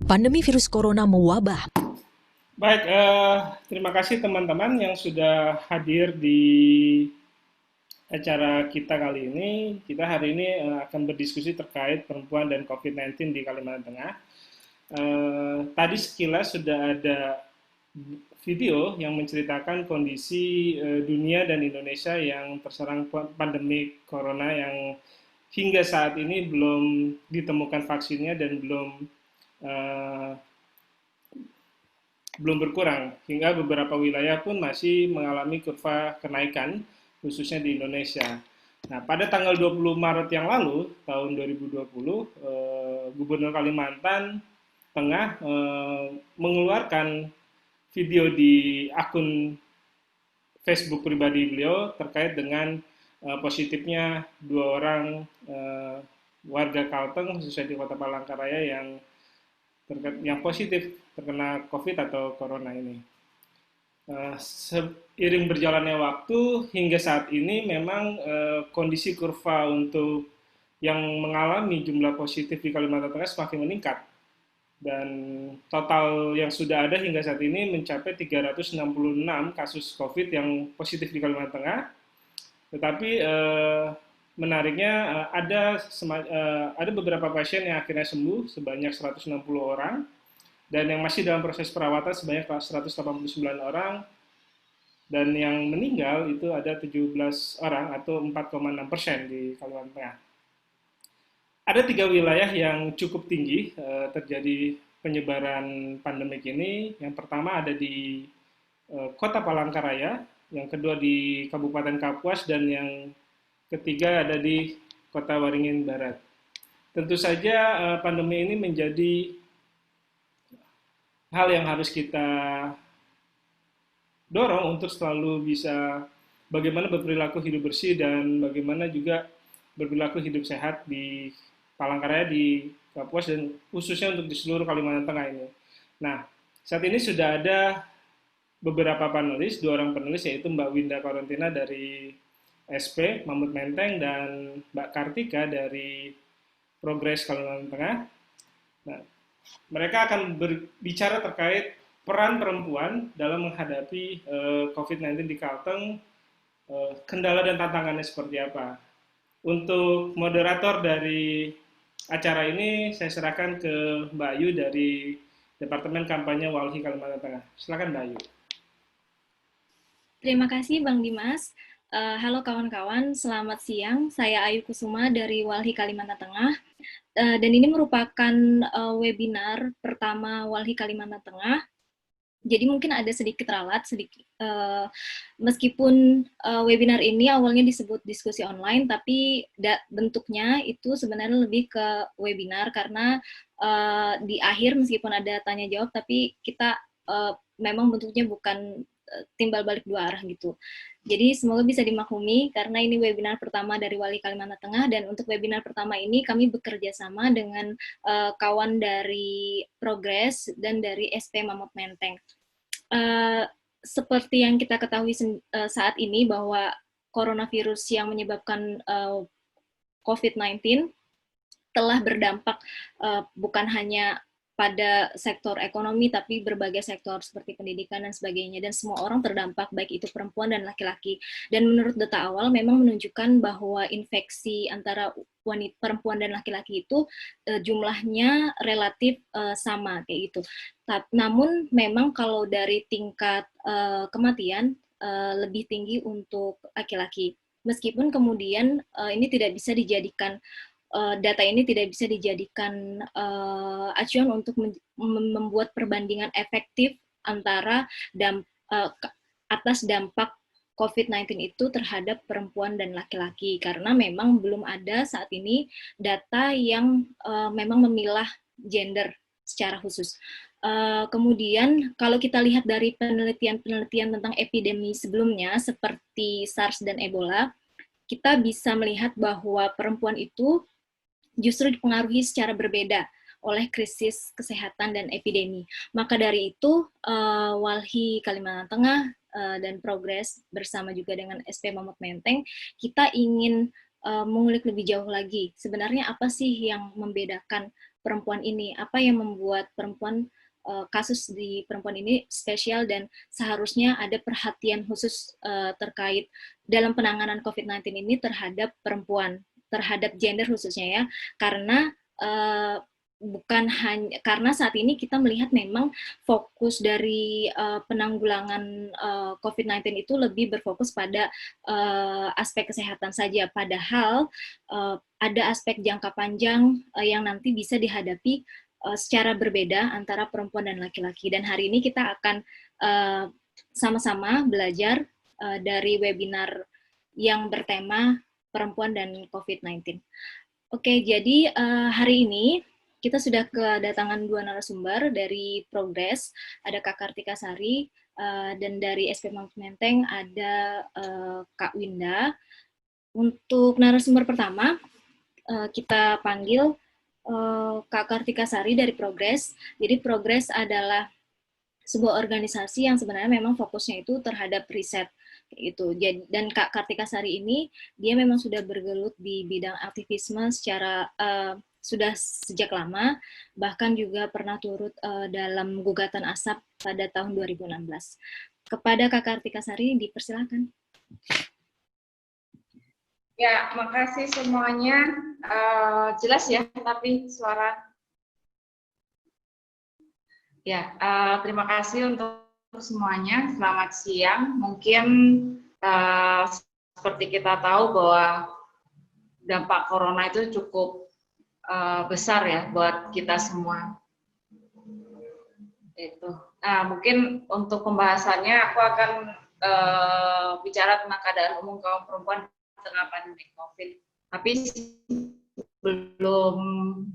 pandemi virus corona mewabah. Baik, terima kasih teman-teman yang sudah hadir di acara kita kali ini. Kita hari ini akan berdiskusi terkait perempuan dan COVID-19 di Kalimantan Tengah. Tadi sekilas sudah ada video yang menceritakan kondisi dunia dan Indonesia yang terserang pandemi corona yang hingga saat ini belum ditemukan vaksinnya dan eh, belum berkurang, hingga beberapa wilayah pun masih mengalami kurva kenaikan, khususnya di Indonesia. Nah, pada tanggal 20 Maret yang lalu, tahun 2020, Gubernur Kalimantan Tengah mengeluarkan video di akun Facebook pribadi beliau terkait dengan positifnya dua orang warga Kalteng, khususnya di Kota Palangkaraya yang positif terkena COVID atau Corona ini. Seiring berjalannya waktu hingga saat ini memang kondisi kurva untuk yang mengalami jumlah positif di Kalimantan Tengah semakin meningkat dan total yang sudah ada hingga saat ini mencapai 366 kasus COVID yang positif di Kalimantan Tengah. Tetapi menariknya ada beberapa pasien yang akhirnya sembuh sebanyak 160 orang dan yang masih dalam proses perawatan sebanyak 189 orang dan yang meninggal itu ada 17 orang atau 4,6% di Kalimantan Tengah. Ada tiga wilayah yang cukup tinggi terjadi penyebaran pandemik ini. Yang pertama ada di Kota Palangkaraya, yang kedua di Kabupaten Kapuas, dan yang ketiga ada di Kota Waringin Barat. Tentu saja pandemi ini menjadi hal yang harus kita dorong untuk selalu bisa bagaimana berperilaku hidup bersih dan bagaimana juga berperilaku hidup sehat di Palangkaraya, di Kapuas, dan khususnya untuk di seluruh Kalimantan Tengah ini. Nah, saat ini sudah ada beberapa panelis, dua orang panelis yaitu Mbak Winda Karantina dari SP Mamut Menteng dan Mbak Kartika dari Progres Kalimantan Tengah. Nah, mereka akan berbicara terkait peran perempuan dalam menghadapi COVID-19 di Kalteng, kendala dan tantangannya seperti apa. Untuk moderator dari acara ini, saya serahkan ke Mbak Ayu dari Departemen Kampanye Walhi Kalimantan Tengah. Silakan Mbak Ayu. Terima kasih Bang Dimas. Halo kawan-kawan, selamat siang. Saya Ayu Kusuma dari Walhi Kalimantan Tengah. Dan ini merupakan webinar pertama Walhi Kalimantan Tengah. Jadi mungkin ada sedikit ralat, meskipun webinar ini awalnya disebut diskusi online, tapi bentuknya itu sebenarnya lebih ke webinar karena di akhir meskipun ada tanya jawab, tapi kita memang bentuknya bukan timbal balik dua arah gitu. Jadi semoga bisa dimaklumi karena ini webinar pertama dari Wali Kalimantan Tengah, dan untuk webinar pertama ini kami bekerja sama dengan kawan dari Progres dan dari SP Mamut Menteng. Seperti yang kita ketahui saat ini bahwa coronavirus yang menyebabkan COVID-19 telah berdampak bukan hanya pada sektor ekonomi, tapi berbagai sektor seperti pendidikan dan sebagainya, dan semua orang terdampak, baik itu perempuan dan laki-laki. Dan menurut data awal memang menunjukkan bahwa infeksi antara perempuan dan laki-laki itu jumlahnya relatif sama kayak gitu. Namun memang kalau dari tingkat kematian lebih tinggi untuk laki-laki. Meskipun kemudian ini tidak bisa dijadikan data ini tidak bisa dijadikan acuan untuk membuat perbandingan efektif antara atas dampak COVID-19 itu terhadap perempuan dan laki-laki, karena memang belum ada saat ini data yang memang memilah gender secara khusus. Kemudian kalau kita lihat dari penelitian-penelitian tentang epidemi sebelumnya seperti SARS dan Ebola, kita bisa melihat bahwa perempuan itu justru dipengaruhi secara berbeda oleh krisis kesehatan dan epidemi. Maka dari itu, Walhi Kalimantan Tengah dan Progres bersama juga dengan SP Mamut Menteng, kita ingin mengulik lebih jauh lagi, sebenarnya apa sih yang membedakan perempuan ini, apa yang membuat perempuan kasus di perempuan ini spesial dan seharusnya ada perhatian khusus terkait dalam penanganan COVID-19 ini terhadap perempuan, terhadap gender khususnya ya, karena bukan hanya karena saat ini kita melihat memang fokus dari penanggulangan COVID-19 itu lebih berfokus pada aspek kesehatan saja, padahal ada aspek jangka panjang yang nanti bisa dihadapi secara berbeda antara perempuan dan laki-laki. Dan hari ini kita akan sama-sama belajar dari webinar yang bertema perempuan dan COVID-19. Oke, jadi hari ini kita sudah kedatangan 2 narasumber dari Progres, ada Kak Kartika Sari, dan dari SP Menteng ada Kak Winda. Untuk narasumber pertama, kita panggil Kak Kartika Sari dari Progres. Jadi Progres adalah sebuah organisasi yang sebenarnya memang fokusnya itu terhadap riset itu. Dan Kak Kartika Sari ini dia memang sudah bergelut di bidang aktivisme secara sudah sejak lama, bahkan juga pernah turut dalam gugatan ASAP pada tahun 2016. Kepada Kak Kartika Sari dipersilakan. Ya, makasih semuanya. Jelas ya, tapi suara. Ya, terima kasih untuk semuanya. Selamat siang. Mungkin seperti kita tahu bahwa dampak corona itu cukup besar ya buat kita semua. Itu. Nah, mungkin untuk pembahasannya aku akan bicara tentang keadaan umum kaum perempuan tengah pandemi COVID. Tapi sebelum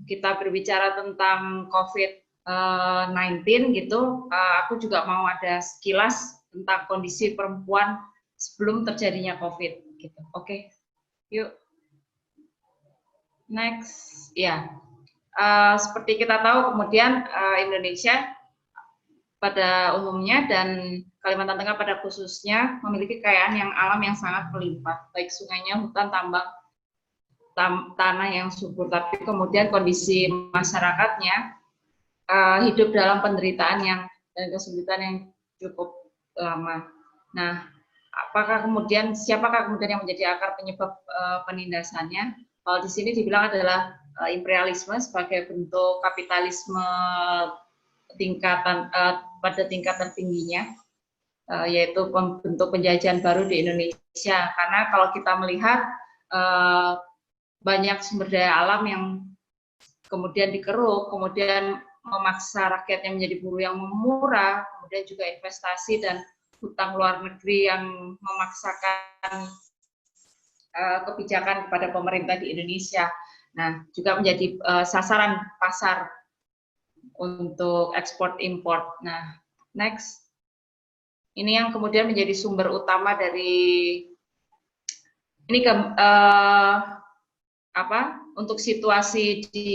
kita berbicara tentang COVID-19 gitu, aku juga mau ada sekilas tentang kondisi perempuan sebelum terjadinya COVID gitu. Oke, yuk. Next, ya. Seperti kita tahu, kemudian Indonesia pada umumnya dan Kalimantan Tengah pada khususnya memiliki kekayaan yang alam yang sangat melimpah, baik sungainya, hutan, tambang, tanah yang subur. Tapi kemudian kondisi masyarakatnya hidup dalam penderitaan dan kesulitan yang cukup lama. Nah, siapakah kemudian yang menjadi akar penyebab penindasannya? Kalau di sini dibilang adalah imperialisme sebagai bentuk kapitalisme pada tingkat tertingginya, yaitu bentuk penjajahan baru di Indonesia. Karena kalau kita melihat banyak sumber daya alam yang kemudian dikeruk, kemudian memaksa rakyatnya menjadi buruh yang murah, kemudian juga investasi dan hutang luar negeri yang memaksakan kebijakan kepada pemerintah di Indonesia. Nah, juga menjadi sasaran pasar untuk ekspor impor. Nah, next. Ini yang kemudian menjadi sumber utama dari ini untuk situasi di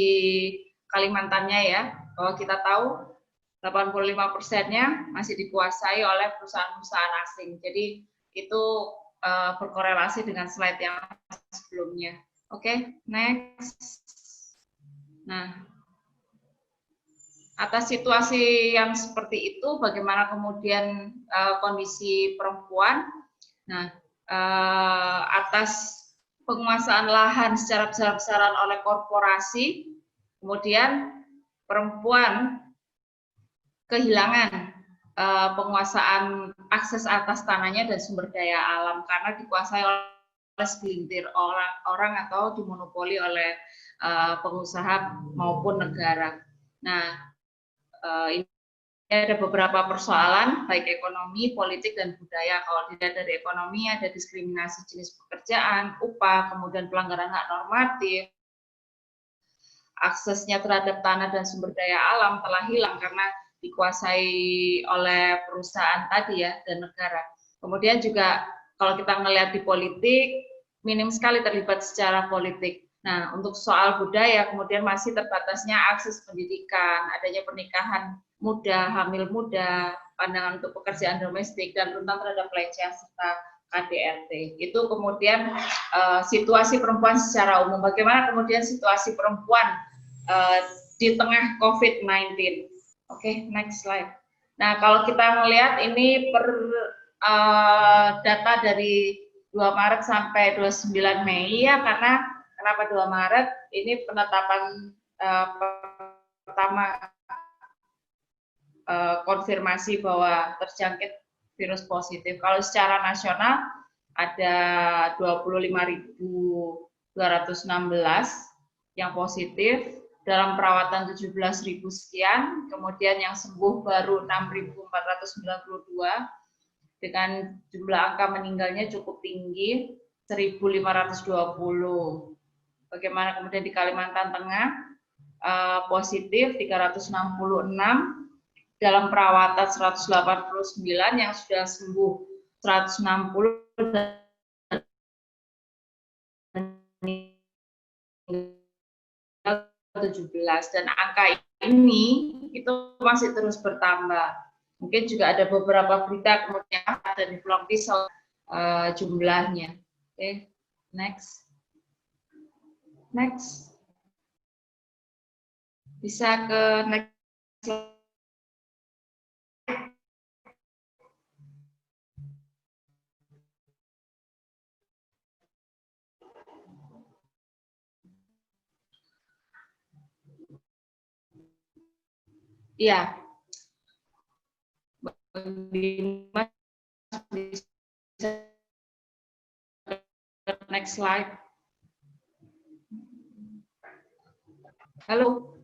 Kalimantannya ya. Bahwa kita tahu 85%-nya masih dikuasai oleh perusahaan-perusahaan asing. Jadi itu berkorelasi dengan slide yang sebelumnya. Oke, next. Nah, atas situasi yang seperti itu, bagaimana kemudian kondisi perempuan? Nah, atas penguasaan lahan secara besar-besaran oleh korporasi, kemudian perempuan kehilangan penguasaan akses atas tanahnya dan sumber daya alam karena dikuasai oleh segelintir orang atau dimonopoli oleh pengusaha maupun negara. Nah, ini ada beberapa persoalan baik ekonomi, politik, dan budaya. Kalau dilihat dari ekonomi ada diskriminasi jenis pekerjaan, upah, kemudian pelanggaran hak normatif, aksesnya terhadap tanah dan sumber daya alam telah hilang karena dikuasai oleh perusahaan tadi ya dan negara. Kemudian juga kalau kita melihat di politik, minim sekali terlibat secara politik. Nah, untuk soal budaya kemudian masih terbatasnya akses pendidikan, adanya pernikahan muda, hamil muda, pandangan untuk pekerjaan domestik, dan rentan terhadap pelecehan serta KDRT. Itu kemudian situasi perempuan secara umum. Bagaimana kemudian situasi perempuan di tengah COVID-19. Oke, next slide. Nah, kalau kita melihat ini per data dari 2 Maret sampai 29 Mei ya, karena kenapa 2 Maret? Ini penetapan pertama konfirmasi bahwa terjangkit virus positif. Kalau secara nasional ada 25.216 yang positif, dalam perawatan 17.000 sekian, kemudian yang sembuh baru 6.492, dengan jumlah angka meninggalnya cukup tinggi, 1.520. Bagaimana kemudian di Kalimantan Tengah, positif 366, dalam perawatan 189, yang sudah sembuh 160, dan 17, dan angka ini itu masih terus bertambah. Mungkin juga ada beberapa berita kemudian ada di Pulau Pisau jumlahnya. Oke, next. Bisa ke next. Ya, next slide. Halo.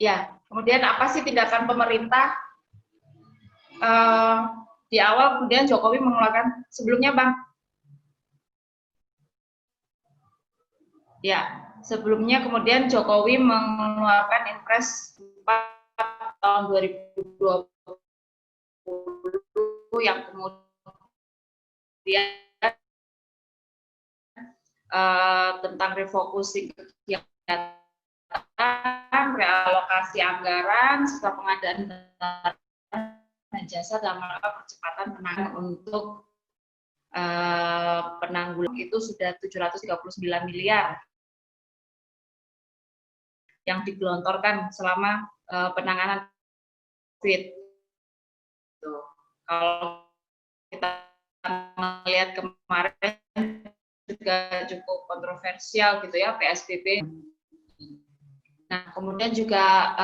Ya, kemudian apa sih tindakan pemerintah? Di awal kemudian Jokowi mengeluarkan, sebelumnya Bang. Ya, sebelumnya kemudian Jokowi mengeluarkan Impres 4 tahun 2020 yang kemudian tentang refocusing kegiatan, realokasi anggaran, serta pengadaan dan jasa dalam rangka percepatan penanganan untuk penanggulangan itu sudah 739 miliar yang digelontorkan selama penanganan COVID. Kalau kita melihat kemarin juga cukup kontroversial gitu ya, PSBB. Nah, kemudian juga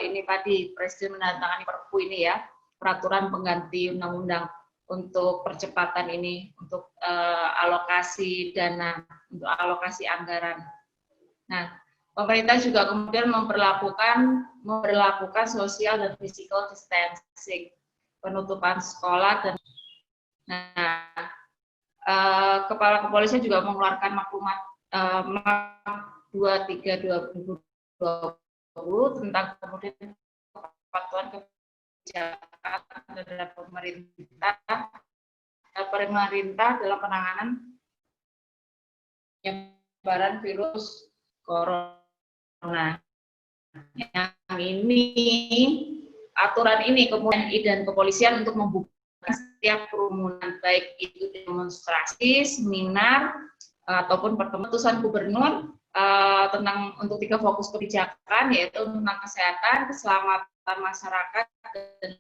ini tadi Presiden menandatangani Perpu ini ya, peraturan pengganti undang-undang untuk percepatan ini, untuk alokasi dana, untuk alokasi anggaran. Nah, pemerintah juga kemudian memperlakukan social dan physical distancing, penutupan sekolah, dan Kepala Kepolisian juga mengeluarkan maklumat 23/2020 tentang kemudian kepatuhan kebijakan terhadap pemerintah dalam penanganan penyebaran virus corona. Yang ini, aturan ini kemudian dan kepolisian untuk membuka setiap kerumunan, baik itu demonstrasi, seminar, ataupun pertemuan. Keputusan gubernur tentang untuk 3 fokus kebijakan, yaitu tentang kesehatan, keselamatan masyarakat, dan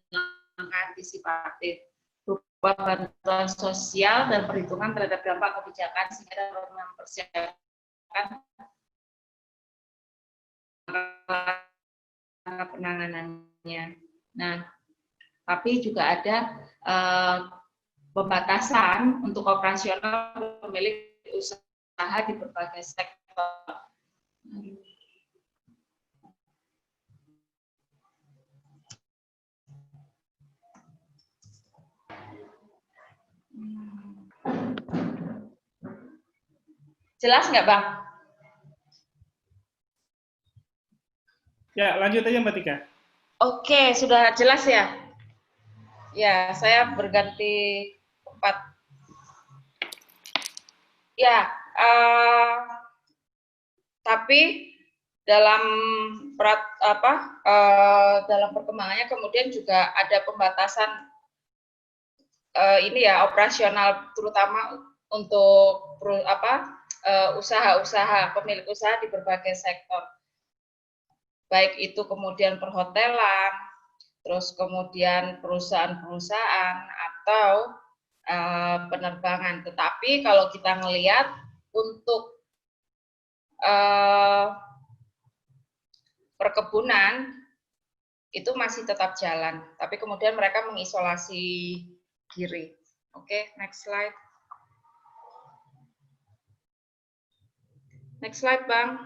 langkah antisipatif berupa bantuan sosial dan perhitungan terhadap dampak kebijakan sehingga dapat mempersiapkan penanganannya. Nah, tapi juga ada pembatasan untuk operasional pemilik usaha di berbagai sektor. Jelas nggak, Bang? Ya, lanjut aja Mbak Tika. Oke, sudah jelas ya? Ya, saya berganti tempat. Ya, tapi dalam dalam perkembangannya kemudian juga ada pembatasan ini ya, operasional, terutama untuk usaha-usaha, pemilik usaha di berbagai sektor. Baik itu kemudian perhotelan, terus kemudian perusahaan-perusahaan atau penerbangan. Tetapi kalau kita ngelihat untuk perkebunan itu masih tetap jalan, tapi kemudian mereka mengisolasi diri. Oke, next slide. Next slide, Bang.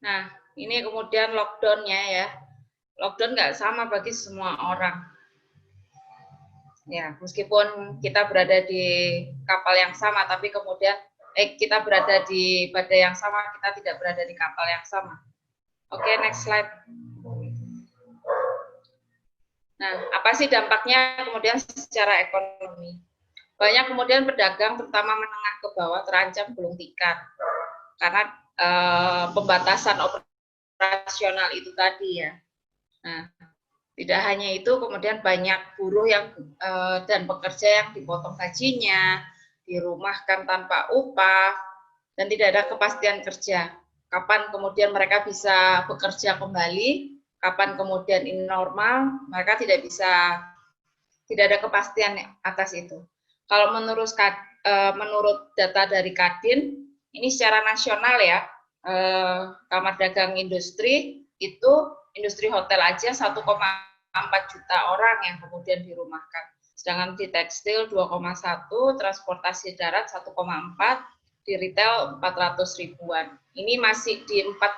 Nah, ini kemudian lockdown-nya ya. Lockdown nggak sama bagi semua orang. Ya, meskipun kita berada di kapal yang sama, tapi kemudian kita berada di badai yang sama, kita tidak berada di kapal yang sama. Oke, next slide. Nah, apa sih dampaknya kemudian secara ekonomi? Banyak kemudian pedagang, terutama menengah ke bawah, terancam gulung tikar karena pembatasan operasional itu tadi ya. Nah, tidak hanya itu, kemudian banyak buruh yang dan pekerja yang dipotong gajinya, dirumahkan tanpa upah, dan tidak ada kepastian kerja. Kapan kemudian mereka bisa bekerja kembali, kapan kemudian ini normal, mereka tidak ada kepastian atas itu. Kalau menurut data dari Kadin, ini secara nasional ya, Kamar Dagang Industri itu industri hotel aja 1,4 juta orang yang kemudian dirumahkan. Sedangkan di tekstil 2,1, transportasi darat 1,4, di retail 400 ribuan. Ini masih di empat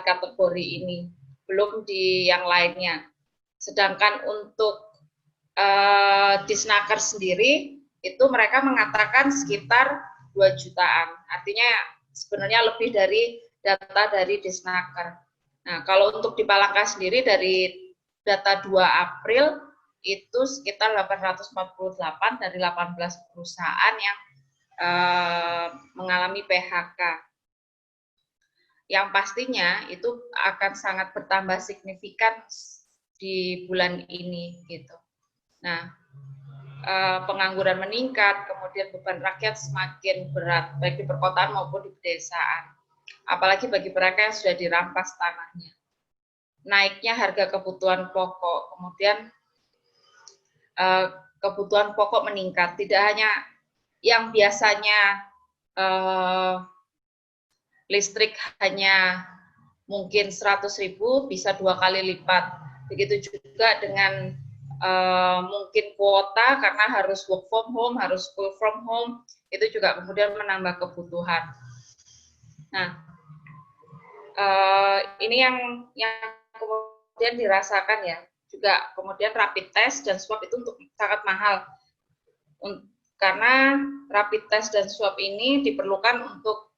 kategori ini, belum di yang lainnya. Sedangkan untuk Disnaker sendiri, itu mereka mengatakan sekitar 2 jutaan. Artinya sebenarnya lebih dari data dari Disnaker. Nah, kalau untuk di Palangka sendiri dari data 2 April itu sekitar 848 dari 18 perusahaan yang mengalami PHK. Yang pastinya itu akan sangat bertambah signifikan di bulan ini gitu. Nah, pengangguran meningkat, kemudian beban rakyat semakin berat, baik di perkotaan maupun di pedesaan. Apalagi bagi mereka yang sudah dirampas tanahnya. Naiknya harga kebutuhan pokok, kemudian kebutuhan pokok meningkat. Tidak hanya yang biasanya listrik hanya mungkin 100.000 bisa 2 kali lipat. Begitu juga dengan mungkin kuota karena harus work from home, harus school from home, itu juga kemudian menambah kebutuhan. Nah, ini yang kemudian dirasakan ya, juga kemudian rapid test dan swab itu untuk sangat mahal, karena rapid test dan swab ini diperlukan untuk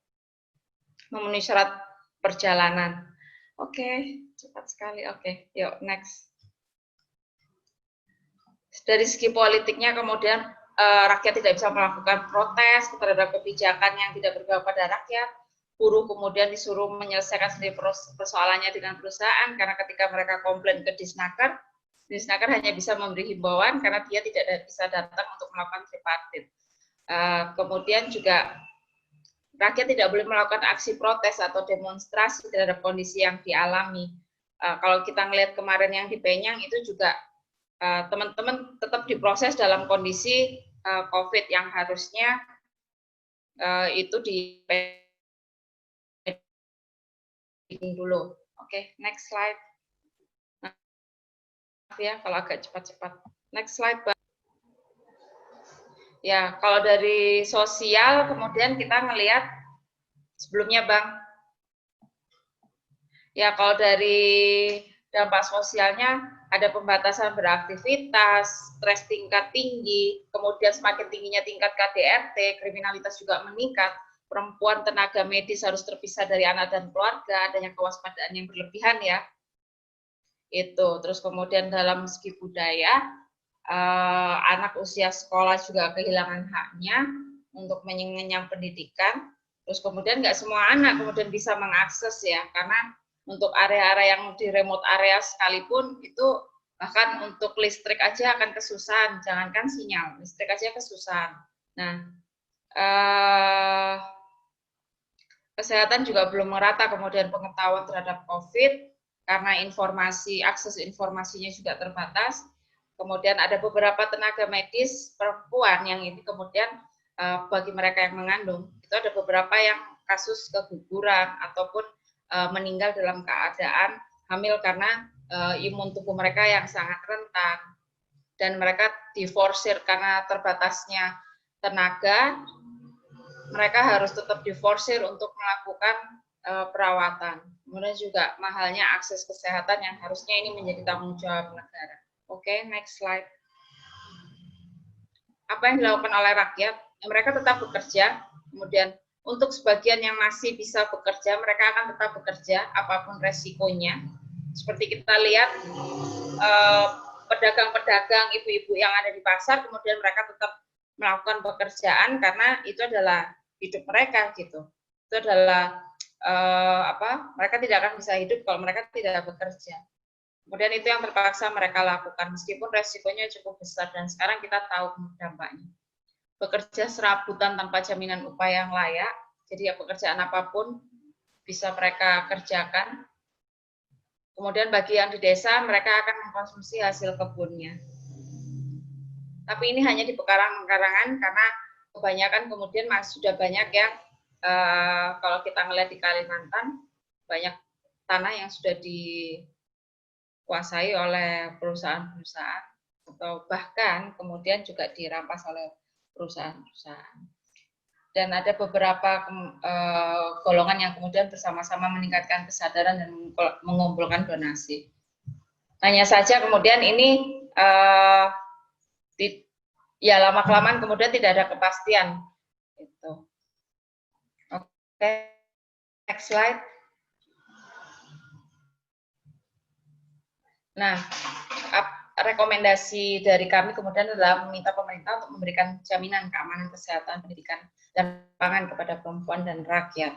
memenuhi syarat perjalanan. Oke, cepat sekali. Oke, yuk next. Dari segi politiknya kemudian rakyat tidak bisa melakukan protes terhadap kebijakan yang tidak berpihak pada rakyat. Buruh kemudian disuruh menyelesaikan sendiri persoalannya dengan perusahaan karena ketika mereka komplain ke Disnaker, Disnaker hanya bisa memberi himbauan karena dia tidak bisa datang untuk melakukan tripartit. Kemudian juga rakyat tidak boleh melakukan aksi protes atau demonstrasi terhadap kondisi yang dialami. Kalau kita ngelihat kemarin yang di Penyang itu juga teman-teman tetap diproses dalam kondisi COVID yang harusnya itu di dulu. Oke, next slide. Maaf ya kalau agak cepat-cepat. Next slide, Bang. Ya, kalau dari sosial kemudian kita ngelihat sebelumnya, Bang. Ya, kalau dari dampak sosialnya ada pembatasan beraktivitas, stres tingkat tinggi, kemudian semakin tingginya tingkat KDRT, kriminalitas juga meningkat, perempuan tenaga medis harus terpisah dari anak dan keluarga, adanya kewaspadaan yang berlebihan ya. Itu, terus kemudian dalam segi budaya, anak usia sekolah juga kehilangan haknya untuk mengenyam pendidikan, terus kemudian nggak semua anak kemudian bisa mengakses ya, karena untuk area-area yang di remote area sekalipun itu bahkan untuk listrik aja akan kesusahan, jangankan sinyal, listrik aja kesusahan. Nah, eh, kesehatan juga belum merata, kemudian pengetahuan terhadap COVID karena akses informasinya juga terbatas. Kemudian ada beberapa tenaga medis perempuan yang ini kemudian bagi mereka yang mengandung itu ada beberapa yang kasus keguguran ataupun meninggal dalam keadaan hamil karena imun tubuh mereka yang sangat rentan dan mereka diforsir karena terbatasnya tenaga, mereka harus tetap diforsir untuk melakukan perawatan. Kemudian juga mahalnya akses kesehatan yang harusnya ini menjadi tanggung jawab negara. Oke, next slide. Apa yang dilakukan oleh rakyat? Mereka tetap bekerja, kemudian untuk sebagian yang masih bisa bekerja, mereka akan tetap bekerja apapun resikonya. Seperti kita lihat, pedagang-pedagang, ibu-ibu yang ada di pasar, kemudian mereka tetap melakukan pekerjaan karena itu adalah hidup mereka gitu. Itu adalah mereka tidak akan bisa hidup kalau mereka tidak bekerja. Kemudian itu yang terpaksa mereka lakukan meskipun resikonya cukup besar dan sekarang kita tahu dampaknya. Bekerja serabutan tanpa jaminan upah yang layak, jadi pekerjaan apapun bisa mereka kerjakan. Kemudian bagi yang di desa mereka akan mengkonsumsi hasil kebunnya. Tapi ini hanya di pekarangan karena kebanyakan kemudian sudah banyak yang kalau kita melihat di Kalimantan banyak tanah yang sudah dikuasai oleh perusahaan-perusahaan atau bahkan kemudian juga dirampas oleh perusahaan-perusahaan. Dan ada beberapa golongan yang kemudian bersama-sama meningkatkan kesadaran dan mengumpulkan donasi. Hanya saja kemudian ini ya lama-kelamaan kemudian tidak ada kepastian. Gitu. Oke, next slide. Nah, rekomendasi dari kami kemudian adalah meminta pemerintah untuk memberikan jaminan keamanan kesehatan, pendidikan, dan pangan kepada perempuan dan rakyat.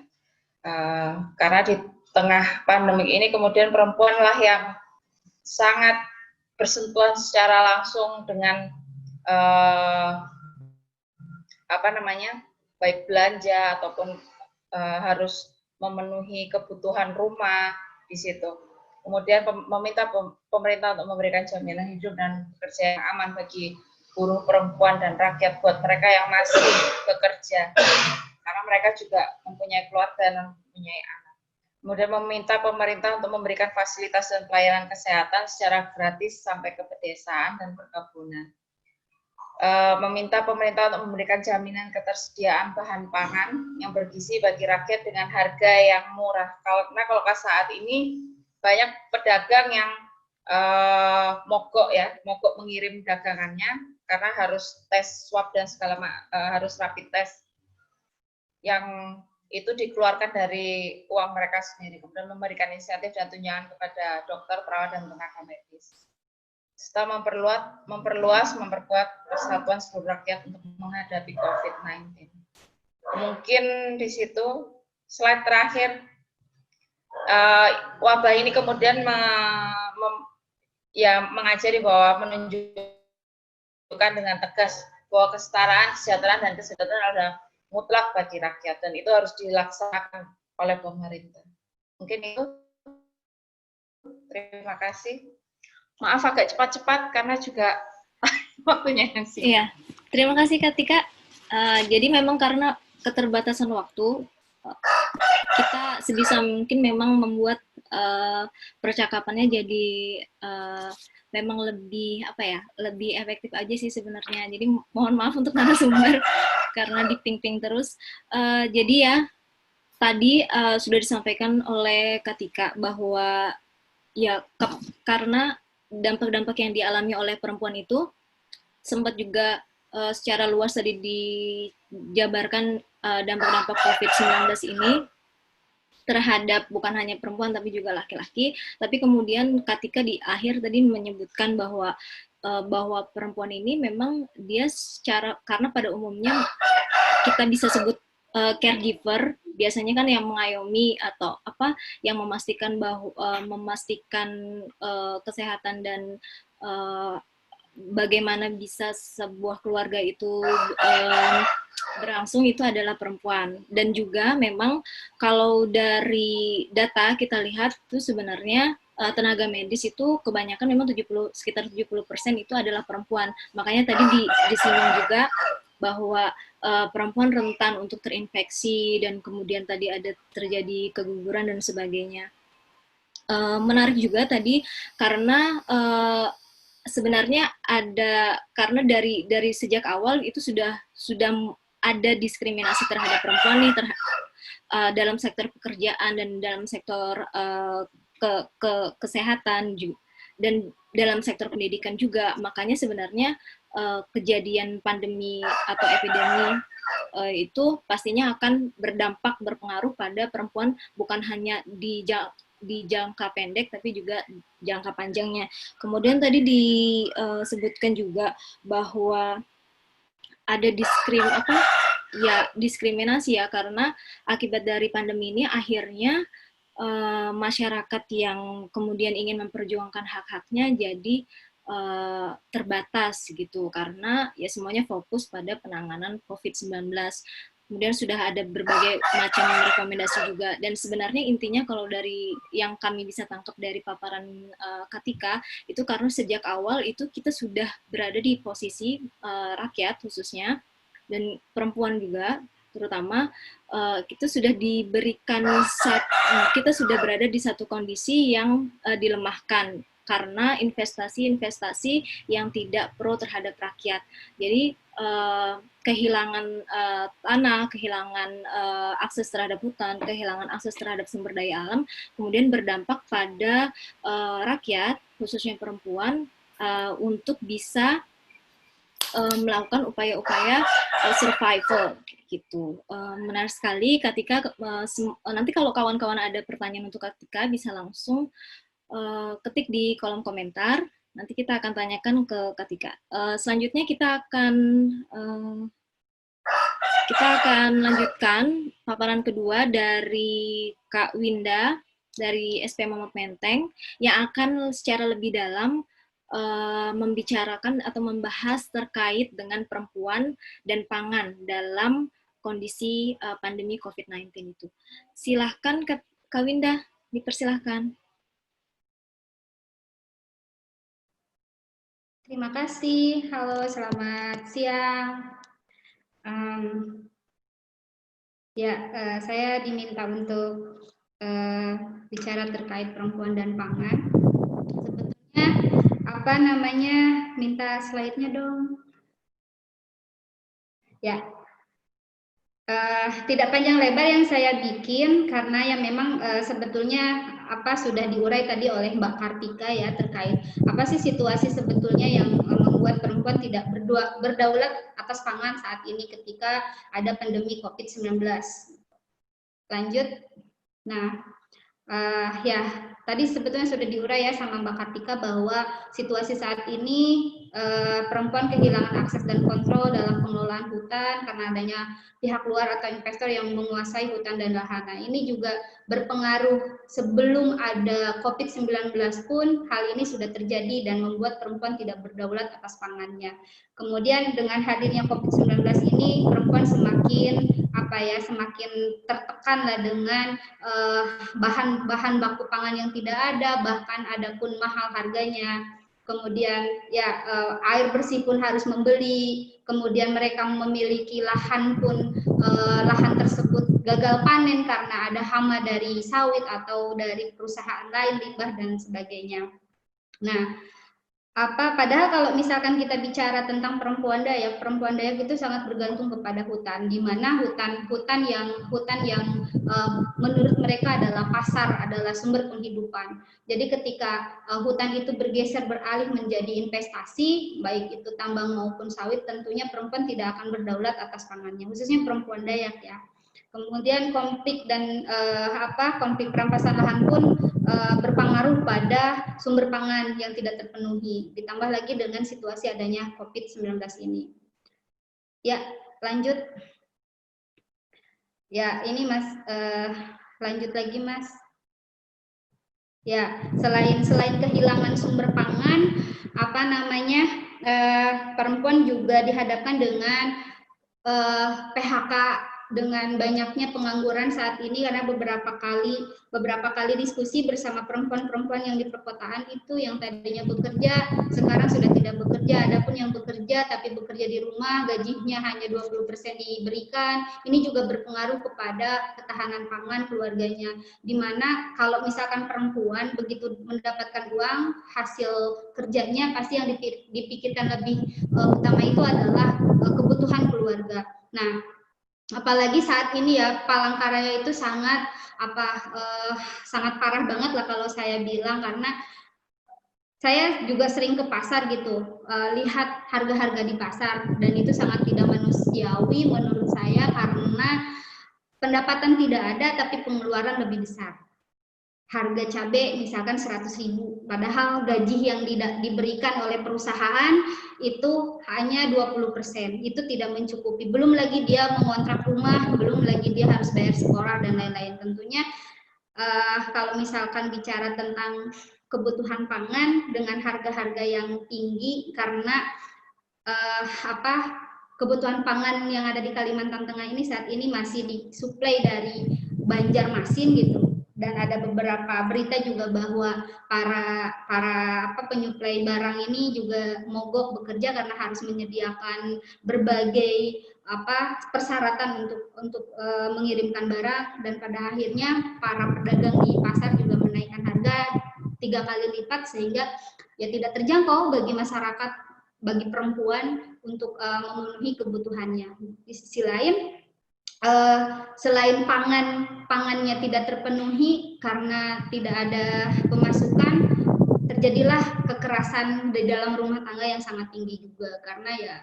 Karena di tengah pandemi ini kemudian perempuanlah yang sangat bersentuhan secara langsung dengan baik belanja ataupun harus memenuhi kebutuhan rumah di situ. Kemudian meminta pemerintah untuk memberikan jaminan hidup dan pekerjaan yang aman bagi buruh perempuan dan rakyat buat mereka yang masih bekerja, karena mereka juga mempunyai keluarga dan mempunyai anak. Kemudian meminta pemerintah untuk memberikan fasilitas dan pelayanan kesehatan secara gratis sampai ke pedesaan dan perkebunan. Meminta pemerintah untuk memberikan jaminan ketersediaan bahan pangan yang bergizi bagi rakyat dengan harga yang murah. Karena kalau saat ini banyak pedagang yang mogok mengirim dagangannya karena harus tes swab dan harus rapid test yang itu dikeluarkan dari uang mereka sendiri. Kemudian memberikan insentif dan tunjangan kepada dokter, perawat, dan tenaga medis. Serta memperkuat persatuan seluruh rakyat untuk menghadapi COVID-19. Mungkin di situ slide terakhir, wabah ini kemudian mengajari bahwa menunjukkan dengan tegas bahwa kesetaraan, kesejahteraan, dan kesejahteraan adalah mutlak bagi rakyat dan itu harus dilaksanakan oleh pemerintah. Mungkin itu. Terima kasih. Maaf agak cepat-cepat karena juga waktunya yang singkat. Iya, terima kasih Kak Tika. Jadi memang karena keterbatasan waktu, kita sebisa mungkin memang membuat percakapannya jadi memang lebih lebih efektif aja sih sebenarnya. Jadi mohon maaf untuk narasumber karena diping-ping terus. Jadi ya tadi sudah disampaikan oleh Kak Tika bahwa ya karena dampak-dampak yang dialami oleh perempuan itu sempat juga secara luas tadi dijabarkan dampak-dampak COVID-19 ini terhadap bukan hanya perempuan tapi juga laki-laki. Tapi kemudian ketika di akhir tadi menyebutkan bahwa perempuan ini memang dia karena pada umumnya kita bisa sebut caregiver, biasanya kan yang mengayomi atau yang memastikan kesehatan dan bagaimana bisa sebuah keluarga itu berlangsung itu adalah perempuan. Dan juga memang kalau dari data kita lihat itu sebenarnya tenaga medis itu kebanyakan memang sekitar 70% itu adalah perempuan. Makanya tadi disinggung juga bahwa perempuan rentan untuk terinfeksi dan kemudian tadi ada terjadi keguguran dan sebagainya. Menarik juga tadi karena sebenarnya karena dari sejak awal itu sudah ada diskriminasi terhadap perempuan nih dalam sektor pekerjaan dan dalam sektor kesehatan dan dalam sektor pendidikan juga. Makanya sebenarnya kejadian pandemi atau epidemi itu pastinya akan berpengaruh pada perempuan, bukan hanya di jangka pendek tapi juga jangka panjangnya. Kemudian tadi disebutkan juga bahwa ada diskriminasi ya, karena akibat dari pandemi ini akhirnya masyarakat yang kemudian ingin memperjuangkan hak-haknya jadi terbatas gitu, karena ya semuanya fokus pada penanganan COVID-19. Kemudian sudah ada berbagai macam rekomendasi juga, dan sebenarnya intinya kalau dari yang kami bisa tangkap dari paparan Katika itu karena sejak awal itu kita sudah berada di posisi rakyat khususnya dan perempuan juga terutama kita sudah kita sudah berada di satu kondisi yang dilemahkan karena investasi-investasi yang tidak pro terhadap rakyat. Jadi kehilangan tanah, kehilangan akses terhadap hutan, kehilangan akses terhadap sumber daya alam, kemudian berdampak pada rakyat, khususnya perempuan, untuk bisa melakukan upaya-upaya survival gitu. Menarik sekali Katika. Nanti kalau kawan-kawan ada pertanyaan untuk Katika bisa langsung ketik di kolom komentar. Nanti kita akan tanyakan ke Katika. Selanjutnya kita akan lanjutkan paparan kedua dari Kak Winda dari SP Muhammad Menteng yang akan secara lebih dalam membicarakan atau membahas terkait dengan perempuan dan pangan dalam kondisi pandemi COVID-19 itu. Silahkan Kak Winda, dipersilahkan. Terima kasih. Halo, selamat siang. Saya diminta untuk bicara terkait perempuan dan pangan. Sebetulnya minta slide-nya dong. Ya. Tidak panjang lebar yang saya bikin karena yang memang sebetulnya sudah diurai tadi oleh Mbak Kartika ya, terkait apa sih situasi sebetulnya yang membuat perempuan tidak berdaulat atas pangan saat ini ketika ada pandemi COVID-19. Lanjut. Nah, tadi sebetulnya sudah diurai ya sama Mbak Kartika bahwa situasi saat ini perempuan kehilangan akses dan kontrol dalam pengelolaan hutan karena adanya pihak luar atau investor yang menguasai hutan dan lahan. Nah, ini juga berpengaruh sebelum ada COVID-19 pun hal ini sudah terjadi dan membuat perempuan tidak berdaulat atas pangannya. Kemudian dengan hadirnya COVID-19 ini perempuan semakin tertekan lah dengan bahan baku pangan yang tidak ada, bahkan ada pun mahal harganya. Kemudian air bersih pun harus membeli. Kemudian mereka memiliki lahan pun lahan tersebut gagal panen karena ada hama dari sawit atau dari perusahaan lain, limbah dan sebagainya. Nah, padahal kalau misalkan kita bicara tentang perempuan Dayak itu sangat bergantung kepada hutan, di mana hutan yang menurut mereka adalah pasar, adalah sumber penghidupan. Jadi ketika hutan itu beralih menjadi investasi, baik itu tambang maupun sawit, tentunya perempuan tidak akan berdaulat atas pangannya, khususnya perempuan Dayak ya. Kemudian konflik perampasan lahan pun berpengaruh pada sumber pangan yang tidak terpenuhi, ditambah lagi dengan situasi adanya COVID-19 ini. Ya, lanjut. Ya, ini Mas, lanjut lagi Mas. Ya, selain kehilangan sumber pangan, perempuan juga dihadapkan dengan PHK, dengan banyaknya pengangguran saat ini, karena beberapa kali diskusi bersama perempuan-perempuan yang di perkotaan itu yang tadinya bekerja sekarang sudah tidak bekerja. Adapun yang bekerja tapi bekerja di rumah, gajinya hanya 20% diberikan. Ini juga berpengaruh kepada ketahanan pangan keluarganya, dimana kalau misalkan perempuan begitu mendapatkan uang hasil kerjanya, pasti yang dipikirkan lebih utama itu adalah kebutuhan keluarga. Nah, apalagi saat ini ya Palangkaraya itu sangat sangat parah banget lah kalau saya bilang, karena saya juga sering ke pasar gitu, lihat harga-harga di pasar, dan itu sangat tidak manusiawi menurut saya, karena pendapatan tidak ada tapi pengeluaran lebih besar. Harga cabai misalkan 100.000, padahal gaji yang diberikan oleh perusahaan itu hanya 20%, itu tidak mencukupi. Belum lagi dia mengontrak rumah, belum lagi dia harus bayar sekolah dan lain-lain. Tentunya kalau misalkan bicara tentang kebutuhan pangan dengan harga-harga yang tinggi, karena kebutuhan pangan yang ada di Kalimantan Tengah ini saat ini masih disuplai dari Banjarmasin gitu. Dan ada beberapa berita juga bahwa para penyuplai barang ini juga mogok bekerja karena harus menyediakan berbagai persyaratan untuk mengirimkan barang, dan pada akhirnya para pedagang di pasar juga menaikkan harga 3 kali lipat, sehingga ya tidak terjangkau bagi masyarakat, bagi perempuan untuk memenuhi kebutuhannya. Di sisi lain, selain pangannya tidak terpenuhi karena tidak ada pemasukan, terjadilah kekerasan di dalam rumah tangga yang sangat tinggi juga, karena ya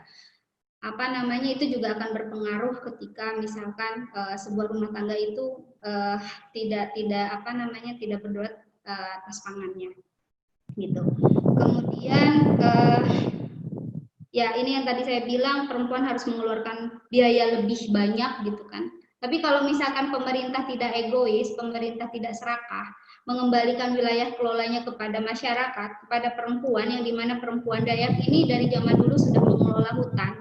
itu juga akan berpengaruh ketika misalkan sebuah rumah tangga itu tidak berdaulat atas pangannya gitu. Kemudian ya ini yang tadi saya bilang, perempuan harus mengeluarkan biaya lebih banyak gitu kan. Tapi kalau misalkan pemerintah tidak egois, pemerintah tidak serakah, mengembalikan wilayah kelolanya kepada masyarakat, kepada perempuan, yang dimana perempuan Dayak ini dari zaman dulu sudah mengelola hutan,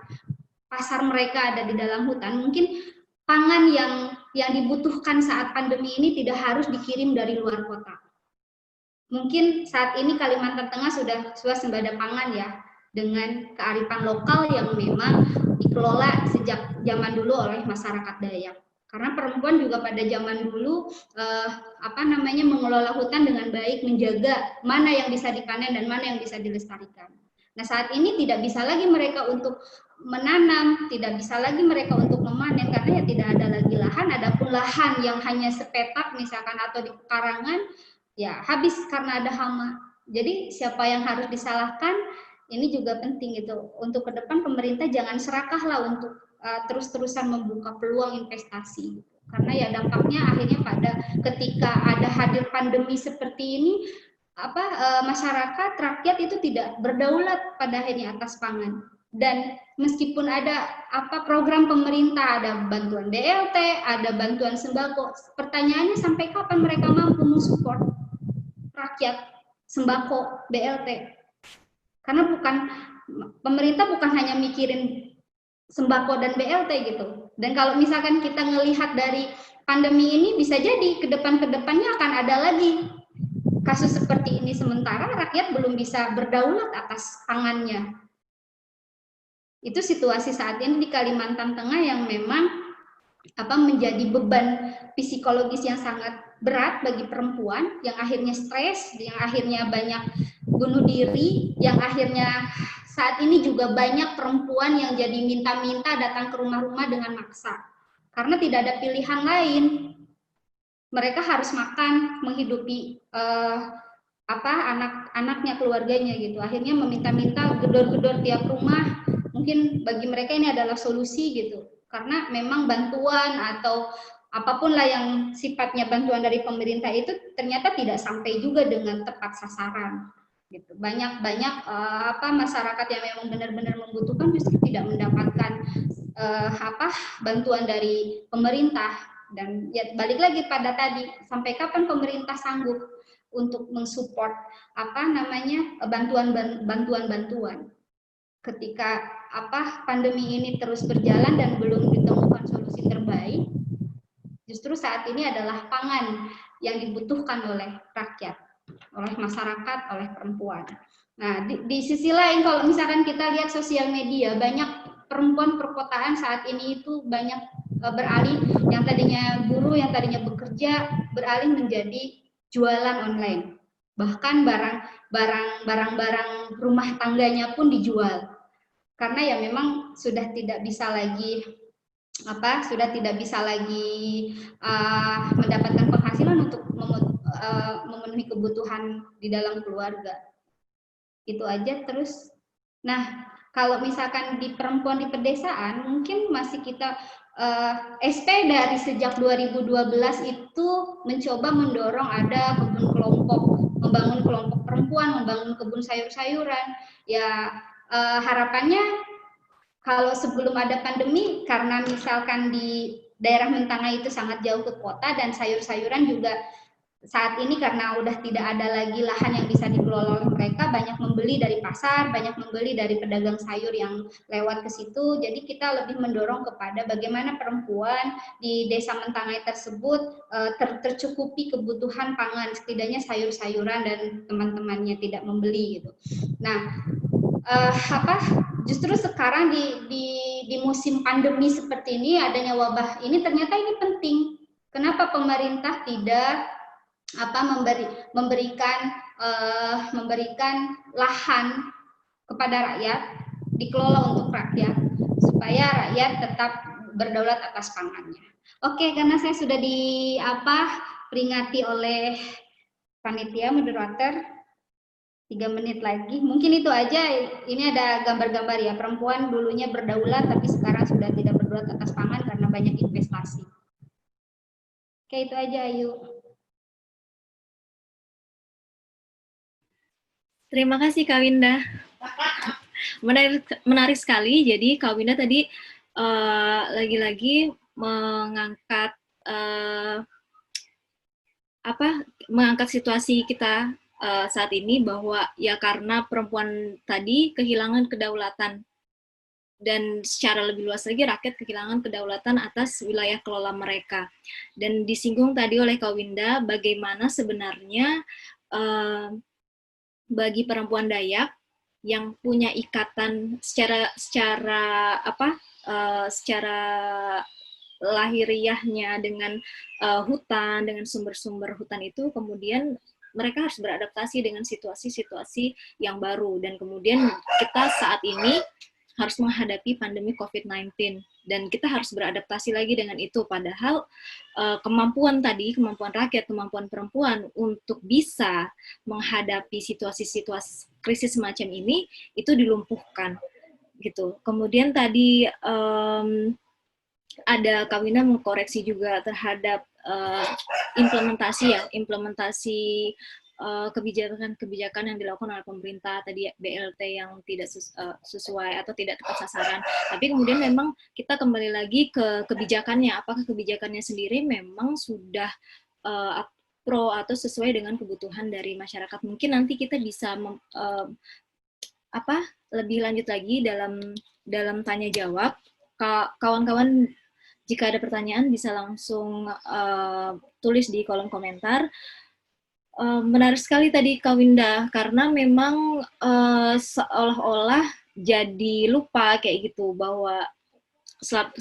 pasar mereka ada di dalam hutan, mungkin pangan yang dibutuhkan saat pandemi ini tidak harus dikirim dari luar kota. Mungkin saat ini Kalimantan Tengah sudah swasembada pangan ya, dengan kearifan lokal yang memang dikelola sejak zaman dulu oleh masyarakat Dayak. Karena perempuan juga pada zaman dulu mengelola hutan dengan baik, menjaga mana yang bisa dipanen dan mana yang bisa dilestarikan. Nah, saat ini tidak bisa lagi mereka untuk menanam, tidak bisa lagi mereka untuk memanen karena ya tidak ada lagi lahan. Adapun lahan yang hanya sepetak misalkan atau di pekarangan ya habis karena ada hama. Jadi siapa yang harus disalahkan? Ini juga penting gitu. Untuk ke depan pemerintah jangan serakah lah untuk terus-terusan membuka peluang investasi. Karena ya dampaknya akhirnya pada ketika ada hadir pandemi seperti ini, masyarakat rakyat itu tidak berdaulat pada akhirnya atas pangan. Dan meskipun ada program pemerintah, ada bantuan BLT, ada bantuan sembako, pertanyaannya sampai kapan mereka mampu mensupport rakyat sembako BLT? Karena pemerintah bukan hanya mikirin sembako dan BLT gitu. Dan kalau misalkan kita ngelihat dari pandemi ini, bisa jadi ke depannya akan ada lagi kasus seperti ini, sementara rakyat belum bisa berdaulat atas pangannya. Itu situasi saat ini di Kalimantan Tengah yang memang menjadi beban psikologis yang sangat berat bagi perempuan, yang akhirnya stres, yang akhirnya banyak bunuh diri, yang akhirnya saat ini juga banyak perempuan yang jadi minta-minta datang ke rumah-rumah dengan maksa karena tidak ada pilihan lain. Mereka harus makan, menghidupi anak-anaknya, keluarganya gitu. Akhirnya meminta-minta, gedor-gedor tiap rumah. Mungkin bagi mereka ini adalah solusi gitu, karena memang bantuan atau apapun lah yang sifatnya bantuan dari pemerintah itu ternyata tidak sampai juga dengan tepat sasaran gitu. Banyak masyarakat yang memang benar-benar membutuhkan justru tidak mendapatkan bantuan dari pemerintah. Dan ya balik lagi pada tadi, sampai kapan pemerintah sanggup untuk mensupport bantuan-bantuan. ketika pandemi ini terus berjalan dan belum ditemukan solusi terbaik, justru saat ini adalah pangan yang dibutuhkan oleh rakyat, oleh masyarakat, oleh perempuan. Nah, di sisi lain kalau misalkan kita lihat sosial media, banyak perempuan perkotaan saat ini itu banyak beralih, yang tadinya buruh, yang tadinya bekerja, beralih menjadi jualan online. Bahkan barang-barang rumah tangganya pun dijual. Karena ya memang sudah tidak bisa lagi mendapatkan penghasilan untuk memenuhi kebutuhan di dalam keluarga. Itu aja. Terus, nah kalau misalkan di perempuan di pedesaan, mungkin masih kita SP dari sejak 2012 itu mencoba mendorong ada kebun kelompok, membangun kelompok perempuan, membangun kebun sayur-sayuran. Ya harapannya kalau sebelum ada pandemi, karena misalkan di daerah Mentanga itu sangat jauh ke kota dan sayur-sayuran juga saat ini karena udah tidak ada lagi lahan yang bisa dikelola oleh mereka, banyak membeli dari pasar, banyak membeli dari pedagang sayur yang lewat ke situ. Jadi kita lebih mendorong kepada bagaimana perempuan di desa Mentangai tersebut tercukupi kebutuhan pangan, setidaknya sayur-sayuran dan teman-temannya tidak membeli gitu. Nah, justru sekarang di musim pandemi seperti ini, adanya wabah ini, ternyata ini penting. Kenapa pemerintah tidak memberikan lahan kepada rakyat, dikelola untuk rakyat, supaya rakyat tetap berdaulat atas pangannya. Oke, karena saya sudah peringati oleh panitia moderator, 3 menit lagi. Mungkin itu aja. Ini ada gambar-gambar ya, perempuan dulunya berdaulat tapi sekarang sudah tidak berdaulat atas pangan karena banyak investasi. Oke, itu aja, Ayu. Terima kasih Kak Winda. Menarik sekali. Jadi Kak Winda tadi lagi-lagi mengangkat mengangkat situasi kita saat ini, bahwa ya karena perempuan tadi kehilangan kedaulatan, dan secara lebih luas lagi rakyat kehilangan kedaulatan atas wilayah kelola mereka. Dan disinggung tadi oleh Kak Winda bagaimana sebenarnya bagi perempuan Dayak yang punya ikatan secara lahiriahnya dengan hutan, dengan sumber-sumber hutan itu, kemudian mereka harus beradaptasi dengan situasi-situasi yang baru, dan kemudian kita saat ini harus menghadapi pandemi COVID-19, dan kita harus beradaptasi lagi dengan itu. Padahal kemampuan rakyat, kemampuan perempuan untuk bisa menghadapi situasi-situasi krisis semacam ini itu dilumpuhkan gitu. Kemudian tadi ada Kak Winda mengkoreksi juga terhadap implementasi kebijakan yang dilakukan oleh pemerintah, tadi BLT yang tidak sesuai atau tidak tepat sasaran. Tapi kemudian memang kita kembali lagi ke kebijakannya, apakah kebijakannya sendiri memang sudah pro atau sesuai dengan kebutuhan dari masyarakat. Mungkin nanti kita bisa lebih lanjut lagi dalam tanya jawab. Kawan-kawan jika ada pertanyaan bisa langsung tulis di kolom komentar. Menarik sekali tadi Kak Winda, karena memang seolah-olah jadi lupa kayak gitu, bahwa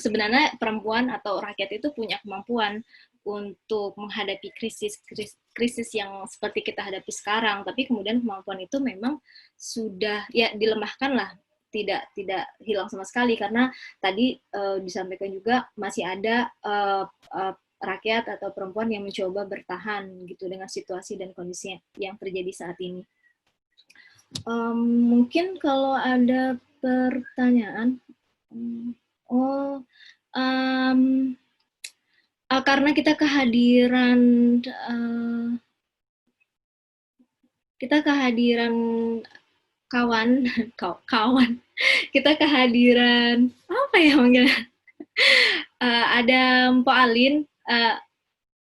sebenarnya perempuan atau rakyat itu punya kemampuan untuk menghadapi krisis yang seperti kita hadapi sekarang, tapi kemudian kemampuan itu memang sudah ya dilemahkan lah, tidak hilang sama sekali, karena tadi disampaikan juga masih ada rakyat atau perempuan yang mencoba bertahan gitu dengan situasi dan kondisi yang terjadi saat ini. Mungkin kalau ada pertanyaan, karena kita kehadiran kawan, kita kehadiran apa ya manggilnya? Ada Mpok Alin,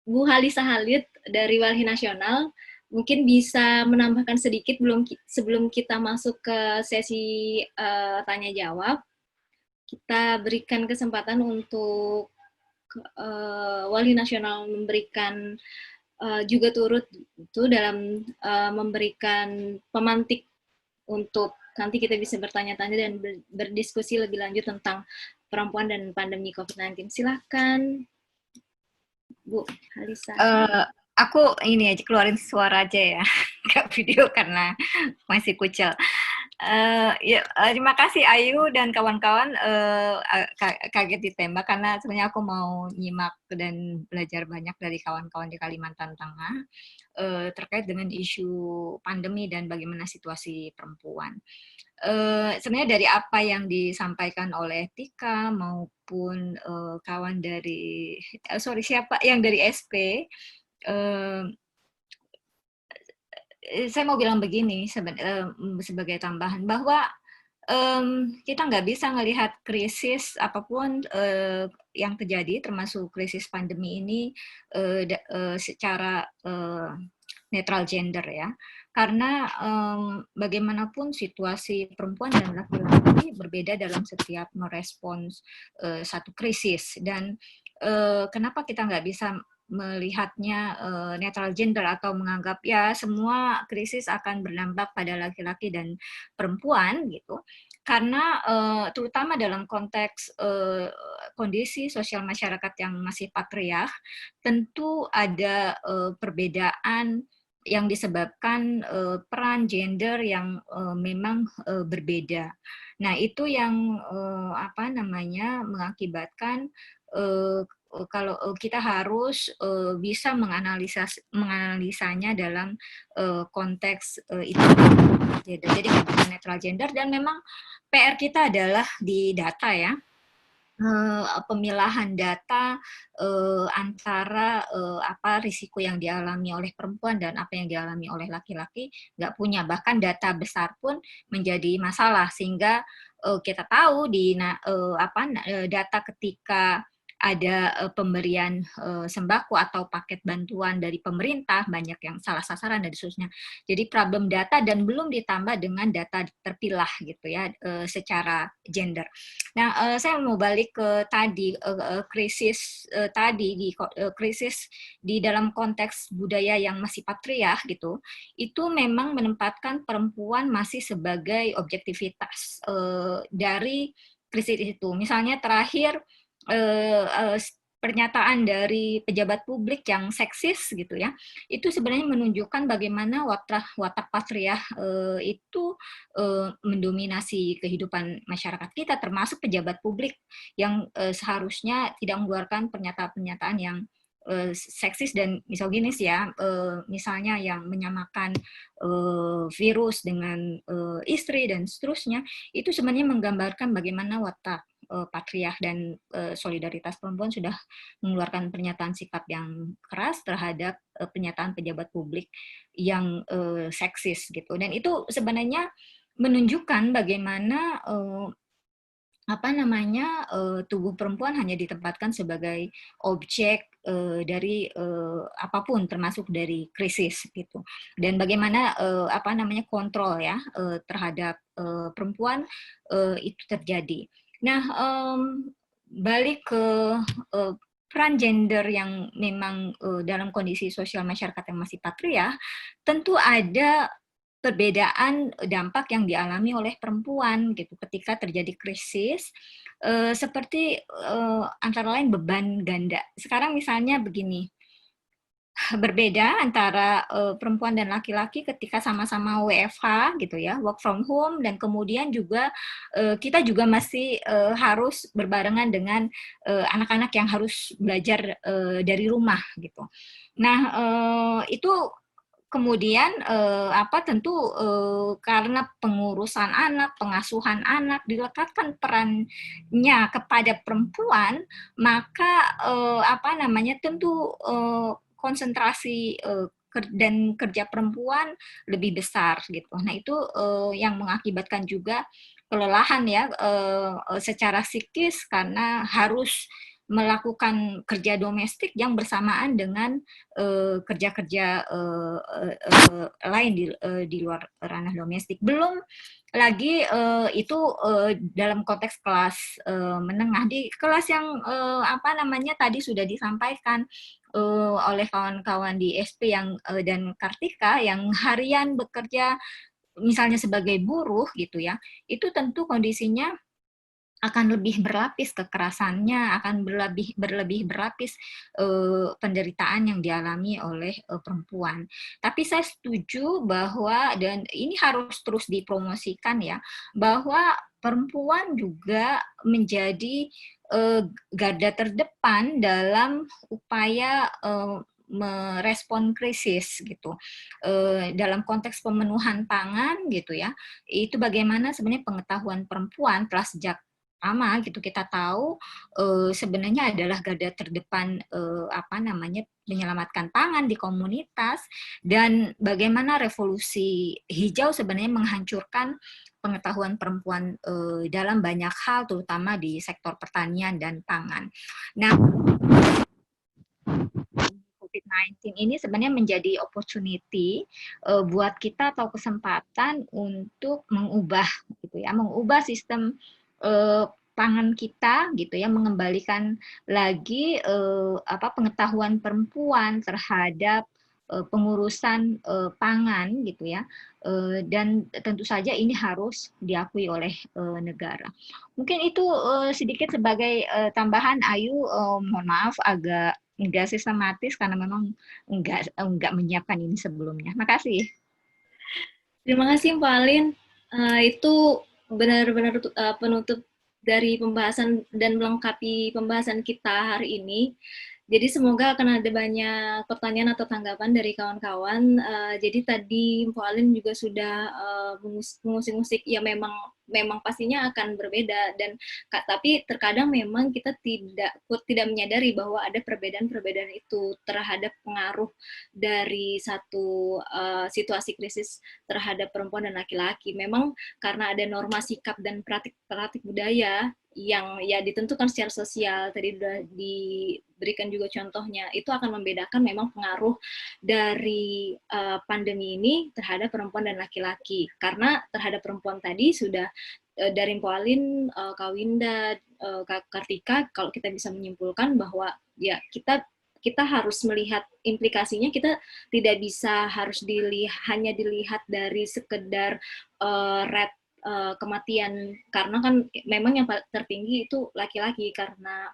Bu Halisa Halid dari Walhi Nasional. Mungkin bisa menambahkan sedikit sebelum kita masuk ke sesi tanya jawab. Kita berikan kesempatan untuk Wali Nasional memberikan juga turut itu dalam memberikan pemantik untuk nanti kita bisa bertanya-tanya dan berdiskusi lebih lanjut tentang perempuan dan pandemi COVID-19. Silakan, Bu Halisa. Aku ini aja keluarin suara aja ya, nggak video karena masih kucel. Terima kasih Ayu dan kawan-kawan, kaget ditembak karena sebenarnya aku mau nyimak dan belajar banyak dari kawan-kawan di Kalimantan Tengah terkait dengan isu pandemi dan bagaimana situasi perempuan. Sebenarnya dari apa yang disampaikan oleh Tika maupun kawan dari siapa yang dari SP, saya mau bilang begini sebagai tambahan bahwa kita nggak bisa melihat krisis apapun yang terjadi, termasuk krisis pandemi ini secara netral gender ya, karena bagaimanapun situasi perempuan dan laki-laki berbeda dalam setiap merespons satu krisis, dan kenapa kita nggak bisa melihatnya netral gender atau menganggap ya semua krisis akan berdampak pada laki-laki dan perempuan gitu, karena terutama dalam konteks kondisi sosial masyarakat yang masih patriark, tentu ada perbedaan yang disebabkan peran gender yang memang berbeda. Nah, itu yang mengakibatkan kalau kita harus bisa menganalisanya dalam konteks itu. Jadi netral gender, dan memang PR kita adalah di data ya. Pemilahan data antara apa risiko yang dialami oleh perempuan dan apa yang dialami oleh laki-laki nggak punya, bahkan data besar pun menjadi masalah, sehingga kita tahu di data ketika ada pemberian sembako atau paket bantuan dari pemerintah, banyak yang salah sasaran dan seterusnya. Jadi problem data, dan belum ditambah dengan data terpilah gitu ya secara gender. Nah, saya mau balik ke tadi krisis krisis di dalam konteks budaya yang masih patriark gitu, itu memang menempatkan perempuan masih sebagai objektivitas dari krisis itu. Misalnya terakhir pernyataan dari pejabat publik yang seksis gitu ya, itu sebenarnya menunjukkan bagaimana watak patriark itu mendominasi kehidupan masyarakat kita, termasuk pejabat publik yang seharusnya tidak mengeluarkan pernyataan-pernyataan yang seksis dan misoginis ya, misalnya yang menyamakan virus dengan istri dan seterusnya, itu sebenarnya menggambarkan bagaimana watak patriark dan solidaritas perempuan sudah mengeluarkan pernyataan sikap yang keras terhadap pernyataan pejabat publik yang seksis gitu, dan itu sebenarnya menunjukkan bagaimana tubuh perempuan hanya ditempatkan sebagai objek dari apapun, termasuk dari krisis gitu, dan bagaimana kontrol ya terhadap perempuan itu terjadi. Nah, balik ke peran gender yang memang dalam kondisi sosial masyarakat yang masih patriark, tentu ada perbedaan dampak yang dialami oleh perempuan gitu ketika terjadi krisis, seperti antara lain beban ganda. Sekarang misalnya begini, berbeda antara perempuan dan laki-laki ketika sama-sama WFH gitu ya, work from home, dan kemudian juga kita juga masih harus berbarengan dengan anak-anak yang harus belajar dari rumah gitu. Nah, itu kemudian tentu karena pengurusan anak, pengasuhan anak dilekatkan perannya kepada perempuan, maka tentu konsentrasi dan kerja perempuan lebih besar gitu. Nah, itu yang mengakibatkan juga kelelahan ya secara psikis, karena harus melakukan kerja domestik yang bersamaan dengan kerja-kerja lain di luar ranah domestik. Belum lagi itu dalam konteks kelas menengah. Di kelas yang tadi sudah disampaikan oleh kawan-kawan di SP yang dan Kartika yang harian bekerja misalnya sebagai buruh gitu ya, itu tentu kondisinya akan lebih berlapis kekerasannya, akan berlebih berlapis penderitaan yang dialami oleh perempuan. Tapi saya setuju bahwa, dan ini harus terus dipromosikan ya, bahwa perempuan juga menjadi garda terdepan dalam upaya merespon krisis gitu. Dalam konteks pemenuhan pangan gitu ya, itu bagaimana sebenarnya pengetahuan perempuan telah sejak lama gitu kita tahu sebenarnya adalah garda terdepan menyelamatkan pangan di komunitas, dan bagaimana revolusi hijau sebenarnya menghancurkan pengetahuan perempuan dalam banyak hal, terutama di sektor pertanian dan pangan. Nah, COVID-19 ini sebenarnya menjadi opportunity buat kita atau kesempatan untuk mengubah sistem pangan kita gitu ya, mengembalikan lagi pengetahuan perempuan terhadap pengurusan pangan gitu ya, dan tentu saja ini harus diakui oleh negara. Mungkin itu sedikit sebagai tambahan. Ayu, mohon maaf agak enggak sistematis karena memang enggak menyiapkan ini sebelumnya. Makasih. Terima kasih Mbak Alin. Itu benar-benar penutup dari pembahasan dan melengkapi pembahasan kita hari ini. Jadi semoga akan ada banyak pertanyaan atau tanggapan dari kawan-kawan. Jadi tadi Mbak Alin juga sudah mengusik-usik ya, memang pastinya akan berbeda, dan tapi terkadang memang kita tidak menyadari bahwa ada perbedaan-perbedaan itu terhadap pengaruh dari satu situasi krisis terhadap perempuan dan laki-laki. Memang karena ada norma sikap dan praktik budaya yang ya ditentukan secara sosial, tadi sudah diberikan juga contohnya, itu akan membedakan memang pengaruh dari pandemi ini terhadap perempuan dan laki-laki. Karena terhadap perempuan tadi sudah dari Mpo Alin, Kak Winda, Kak Kartika, kalau kita bisa menyimpulkan bahwa ya kita harus melihat implikasinya. Kita tidak bisa hanya dilihat dari sekedar rate kematian, karena kan memang yang tertinggi itu laki-laki karena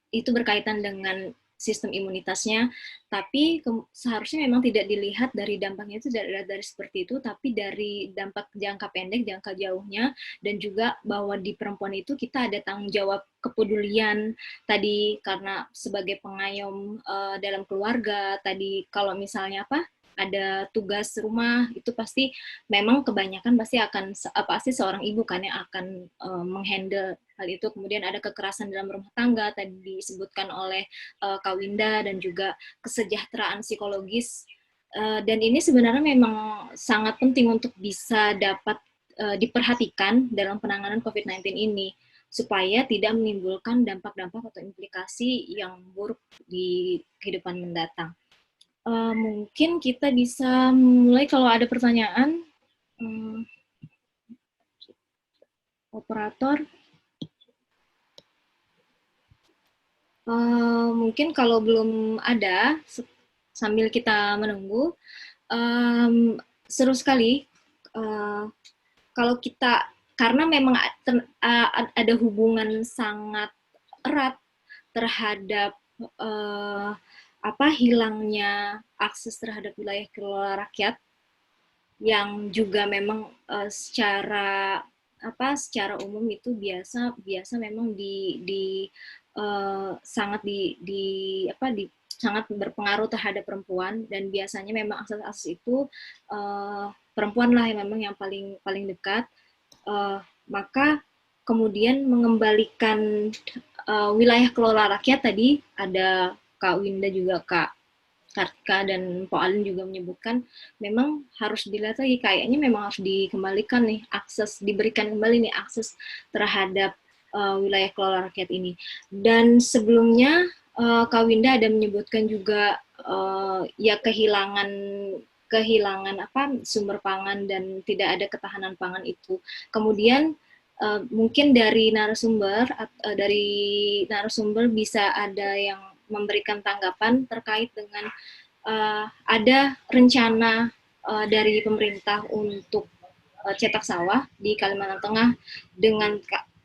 itu berkaitan dengan sistem imunitasnya, tapi seharusnya memang tidak dilihat dari dampaknya itu dari seperti itu, tapi dari dampak jangka pendek, jangka jauhnya, dan juga bahwa di perempuan itu kita ada tanggung jawab kepedulian tadi, karena sebagai pengayom dalam keluarga tadi, kalau misalnya ada tugas rumah, itu pasti memang kebanyakan pasti seorang ibu kan yang akan menghandle hal itu. Kemudian ada kekerasan dalam rumah tangga, tadi disebutkan oleh Kak Winda, dan juga kesejahteraan psikologis. Dan ini sebenarnya memang sangat penting untuk bisa dapat diperhatikan dalam penanganan COVID-19 ini, supaya tidak menimbulkan dampak-dampak atau implikasi yang buruk di kehidupan mendatang. Mungkin kita bisa mulai kalau ada pertanyaan. Operator. Mungkin kalau belum ada, sambil kita menunggu, seru sekali kalau kita, karena memang ada hubungan sangat erat terhadap hilangnya akses terhadap wilayah kelola rakyat, yang juga memang secara umum itu biasa memang sangat berpengaruh terhadap perempuan, dan biasanya memang akses itu perempuan lah yang memang yang paling dekat. Maka kemudian mengembalikan wilayah kelola rakyat, tadi ada Kak Winda juga Kak Kartika dan Pak Alin juga menyebutkan memang harus dilihat lagi, kayaknya memang harus dikembalikan nih diberikan kembali nih akses terhadap wilayah kelola rakyat ini. Dan sebelumnya Kak Winda ada menyebutkan juga ya kehilangan sumber pangan dan tidak ada ketahanan pangan itu. Kemudian mungkin dari narasumber bisa ada yang memberikan tanggapan terkait dengan ada rencana dari pemerintah untuk cetak sawah di Kalimantan Tengah dengan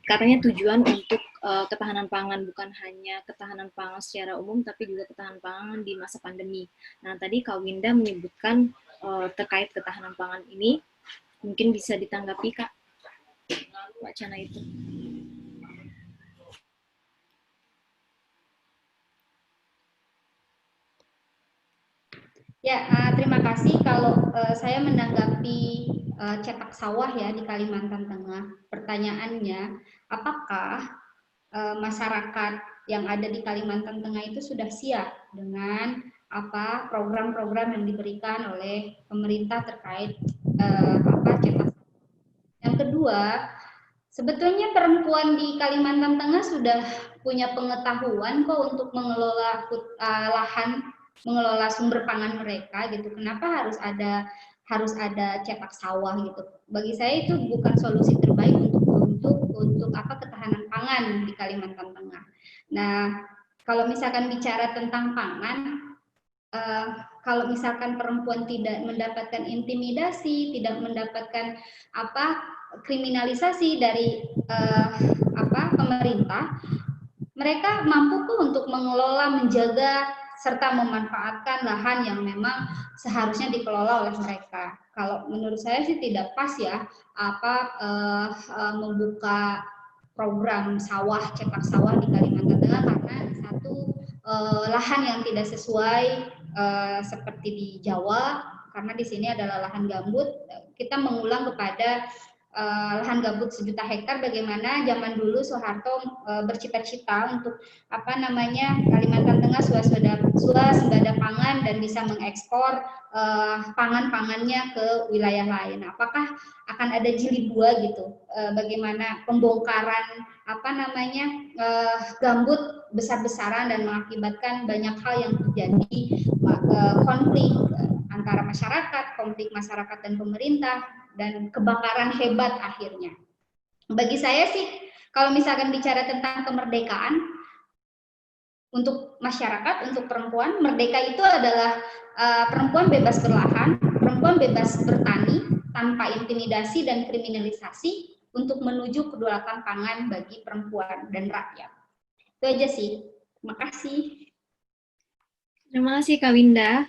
katanya tujuan untuk ketahanan pangan, bukan hanya ketahanan pangan secara umum tapi juga ketahanan pangan di masa pandemi. Nah, tadi Kak Winda menyebutkan terkait ketahanan pangan ini, mungkin bisa ditanggapi Kak wacana itu. Ya, terima kasih. Kalau saya menanggapi cetak sawah ya di Kalimantan Tengah, pertanyaannya, apakah masyarakat yang ada di Kalimantan Tengah itu sudah siap dengan program-program yang diberikan oleh pemerintah terkait cetak. Yang kedua, sebetulnya perempuan di Kalimantan Tengah sudah punya pengetahuan kok untuk mengelola lahan, mengelola sumber pangan mereka gitu. Kenapa harus ada cetak sawah gitu? Bagi saya itu bukan solusi terbaik untuk ketahanan pangan di Kalimantan Tengah. Nah, kalau misalkan bicara tentang pangan, kalau misalkan perempuan tidak mendapatkan intimidasi, tidak mendapatkan kriminalisasi dari pemerintah, mereka mampu kok untuk mengelola, menjaga serta memanfaatkan lahan yang memang seharusnya dikelola oleh mereka. Kalau menurut saya sih tidak pas ya membuka program cetak sawah di Kalimantan Tengah, karena satu, lahan yang tidak sesuai seperti di Jawa, karena di sini adalah lahan gambut. Kita mengulang kepada lahan gambut 1 juta hektar, bagaimana zaman dulu Soeharto bercita-cita untuk Kalimantan Tengah swasembada pangan dan bisa mengekspor pangan-pangannya ke wilayah lain. Apakah akan ada jilid 2 gitu? Bagaimana pembongkaran gambut besar-besaran dan mengakibatkan banyak hal yang terjadi, konflik antara konflik masyarakat dan pemerintah, dan kebakaran hebat akhirnya. Bagi saya sih, kalau misalkan bicara tentang kemerdekaan untuk masyarakat, untuk perempuan, merdeka itu adalah perempuan bebas berlahan, perempuan bebas bertani tanpa intimidasi dan kriminalisasi untuk menuju kedaulatan pangan bagi perempuan dan rakyat. Itu aja sih. Terima kasih. Terima kasih Kak Winda.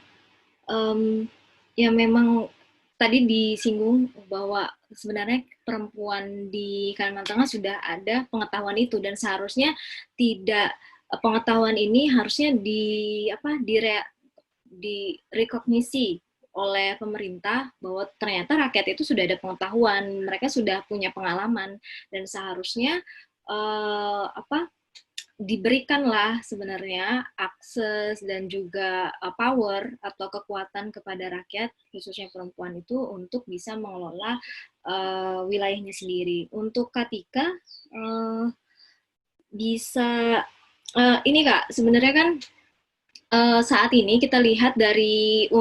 Ya memang tadi disinggung bahwa sebenarnya perempuan di Kalimantan Tengah sudah ada pengetahuan itu, dan seharusnya pengetahuan ini harusnya direkognisi oleh pemerintah bahwa ternyata rakyat itu sudah ada pengetahuan, mereka sudah punya pengalaman, dan seharusnya diberikanlah sebenarnya akses dan juga power atau kekuatan kepada rakyat, khususnya perempuan itu, untuk bisa mengelola wilayahnya sendiri. Untuk Katika, bisa ini Kak, sebenarnya kan saat ini kita lihat dari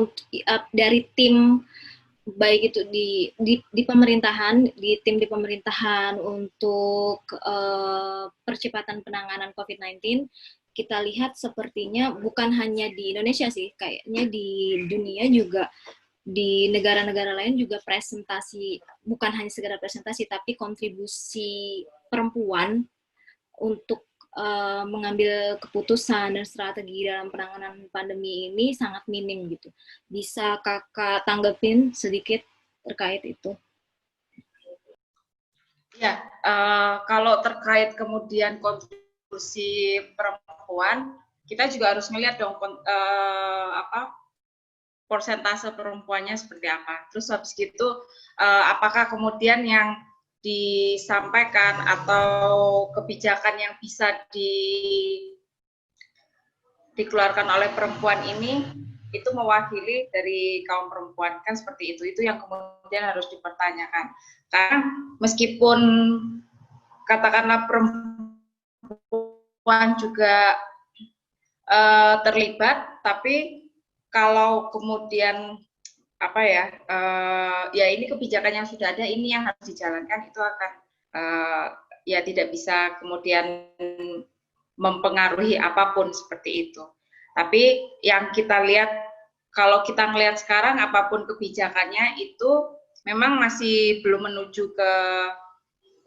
tim, baik itu di pemerintahan, tim di pemerintahan untuk percepatan penanganan COVID-19, kita lihat sepertinya bukan hanya di Indonesia sih, kayaknya di dunia juga, di negara-negara lain juga bukan hanya sekedar presentasi, tapi kontribusi perempuan untuk mengambil keputusan dan strategi dalam penanganan pandemi ini sangat minim gitu. Bisa Kakak tanggepin sedikit terkait itu? Ya, kalau terkait kemudian kontribusi perempuan, kita juga harus melihat dong persentase perempuannya seperti apa. Terus habis itu apakah kemudian yang disampaikan atau kebijakan yang bisa dikeluarkan oleh perempuan ini itu mewakili dari kaum perempuan, kan seperti itu yang kemudian harus dipertanyakan. Karena meskipun katakanlah perempuan juga terlibat, tapi kalau kemudian apa ya, ya ini kebijakan yang sudah ada, ini yang harus dijalankan, itu akan ya tidak bisa kemudian mempengaruhi apapun seperti itu. Tapi yang kita lihat, kalau kita melihat sekarang apapun kebijakannya itu memang masih belum menuju ke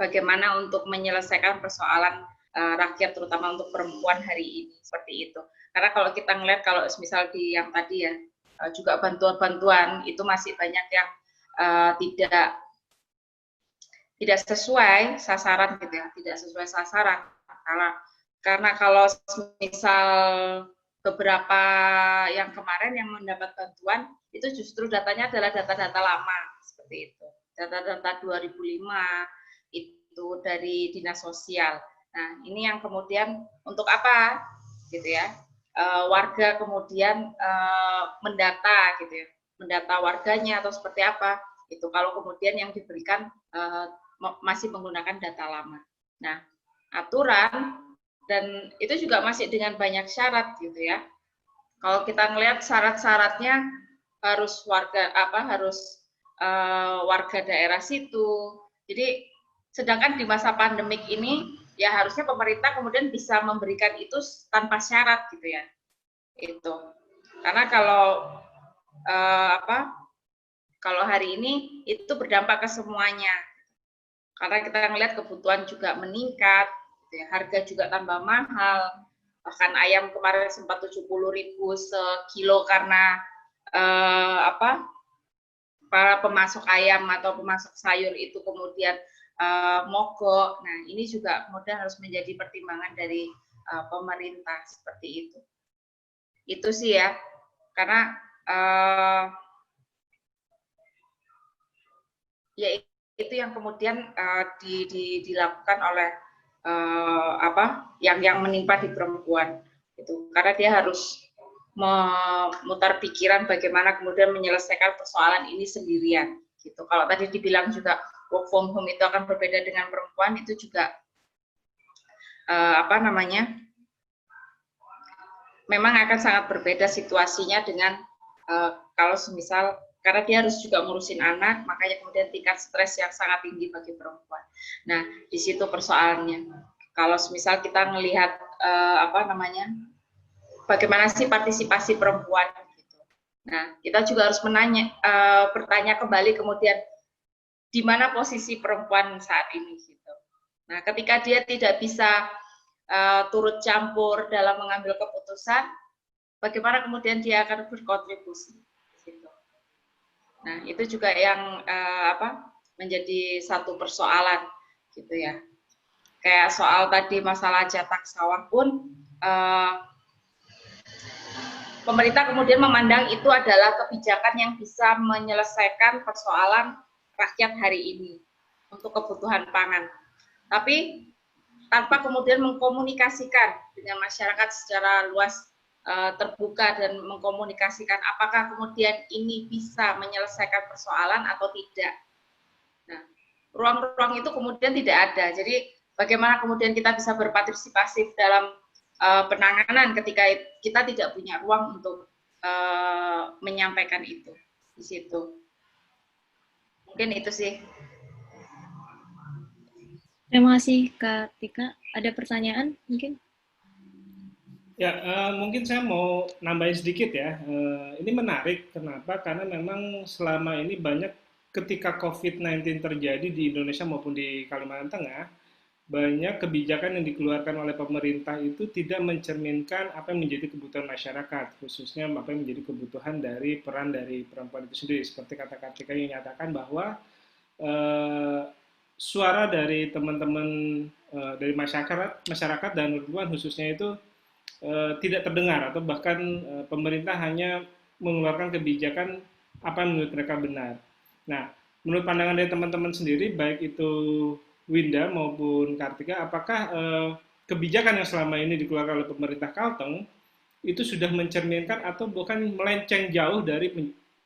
bagaimana untuk menyelesaikan persoalan rakyat, terutama untuk perempuan hari ini, seperti itu. Karena kalau kita melihat, kalau misal di yang tadi ya, juga bantuan-bantuan itu masih banyak yang tidak sesuai sasaran gitu ya, tidak sesuai sasaran. Karena kalau misal beberapa yang kemarin yang mendapat bantuan itu justru datanya adalah data-data lama seperti itu, data-data 2005 itu dari dinas sosial. Nah ini yang kemudian untuk apa gitu ya, warga kemudian mendata gitu ya, mendata warganya atau seperti apa itu, kalau kemudian yang diberikan masih menggunakan data lama. Nah aturan dan itu juga masih dengan banyak syarat gitu ya. Kalau kita ngelihat syarat-syaratnya harus warga daerah situ. Jadi sedangkan di masa pandemik ini ya harusnya pemerintah kemudian bisa memberikan itu tanpa syarat gitu ya. Itu. Karena kalau hari ini itu berdampak ke semuanya. Karena kita melihat kebutuhan juga meningkat, gitu ya, harga juga tambah mahal. Bahkan ayam kemarin sempat 70.000 sekilo karena para pemasok ayam atau pemasok sayur itu kemudian mogok. Nah, ini juga kemudian harus menjadi pertimbangan dari pemerintah seperti itu. Itu sih ya, karena ya itu yang kemudian dilakukan oleh yang menimpa di perempuan itu, karena dia harus memutar pikiran bagaimana kemudian menyelesaikan persoalan ini sendirian gitu. Kalau tadi dibilang juga work from home itu akan berbeda dengan perempuan, itu juga memang akan sangat berbeda situasinya dengan kalau semisal, karena dia harus juga ngurusin anak, makanya kemudian tingkat stres yang sangat tinggi bagi perempuan. Nah, di situ persoalannya. Kalau misal kita melihat bagaimana sih partisipasi perempuan gitu. Nah, kita juga harus bertanya kembali kemudian di mana posisi perempuan saat ini gitu. Nah, ketika dia tidak bisa turut campur dalam mengambil keputusan, bagaimana kemudian dia akan berkontribusi gitu. Nah, itu juga yang menjadi satu persoalan gitu ya. Kayak soal tadi masalah jatah sawah pun pemerintah kemudian memandang itu adalah kebijakan yang bisa menyelesaikan persoalan rakyat hari ini untuk kebutuhan pangan. Tapi tanpa kemudian mengkomunikasikan dengan masyarakat secara luas, terbuka, dan mengkomunikasikan apakah kemudian ini bisa menyelesaikan persoalan atau tidak. Nah, ruang-ruang itu kemudian tidak ada. Jadi bagaimana kemudian kita bisa berpartisipasi dalam penanganan ketika kita tidak punya ruang untuk menyampaikan itu di situ. Mungkin itu sih. Terima kasih Kak Tika. Ada pertanyaan mungkin? Ya, mungkin saya mau nambahin sedikit ya. Ini menarik, kenapa? Karena memang selama ini banyak ketika COVID-19 terjadi di Indonesia maupun di Kalimantan Tengah, banyak kebijakan yang dikeluarkan oleh pemerintah itu tidak mencerminkan apa yang menjadi kebutuhan masyarakat, khususnya apa yang menjadi kebutuhan dari peran dari perempuan itu sendiri. Seperti kata Kartika yang menyatakan bahwa suara dari teman-teman dari masyarakat dan perempuan khususnya itu tidak terdengar, atau bahkan pemerintah hanya mengeluarkan kebijakan apa yang menurut mereka benar. Nah, menurut pandangan dari teman-teman sendiri, baik itu Winda maupun Kartika, apakah kebijakan yang selama ini dikeluarkan oleh pemerintah Kalteng itu sudah mencerminkan atau bukan melenceng jauh dari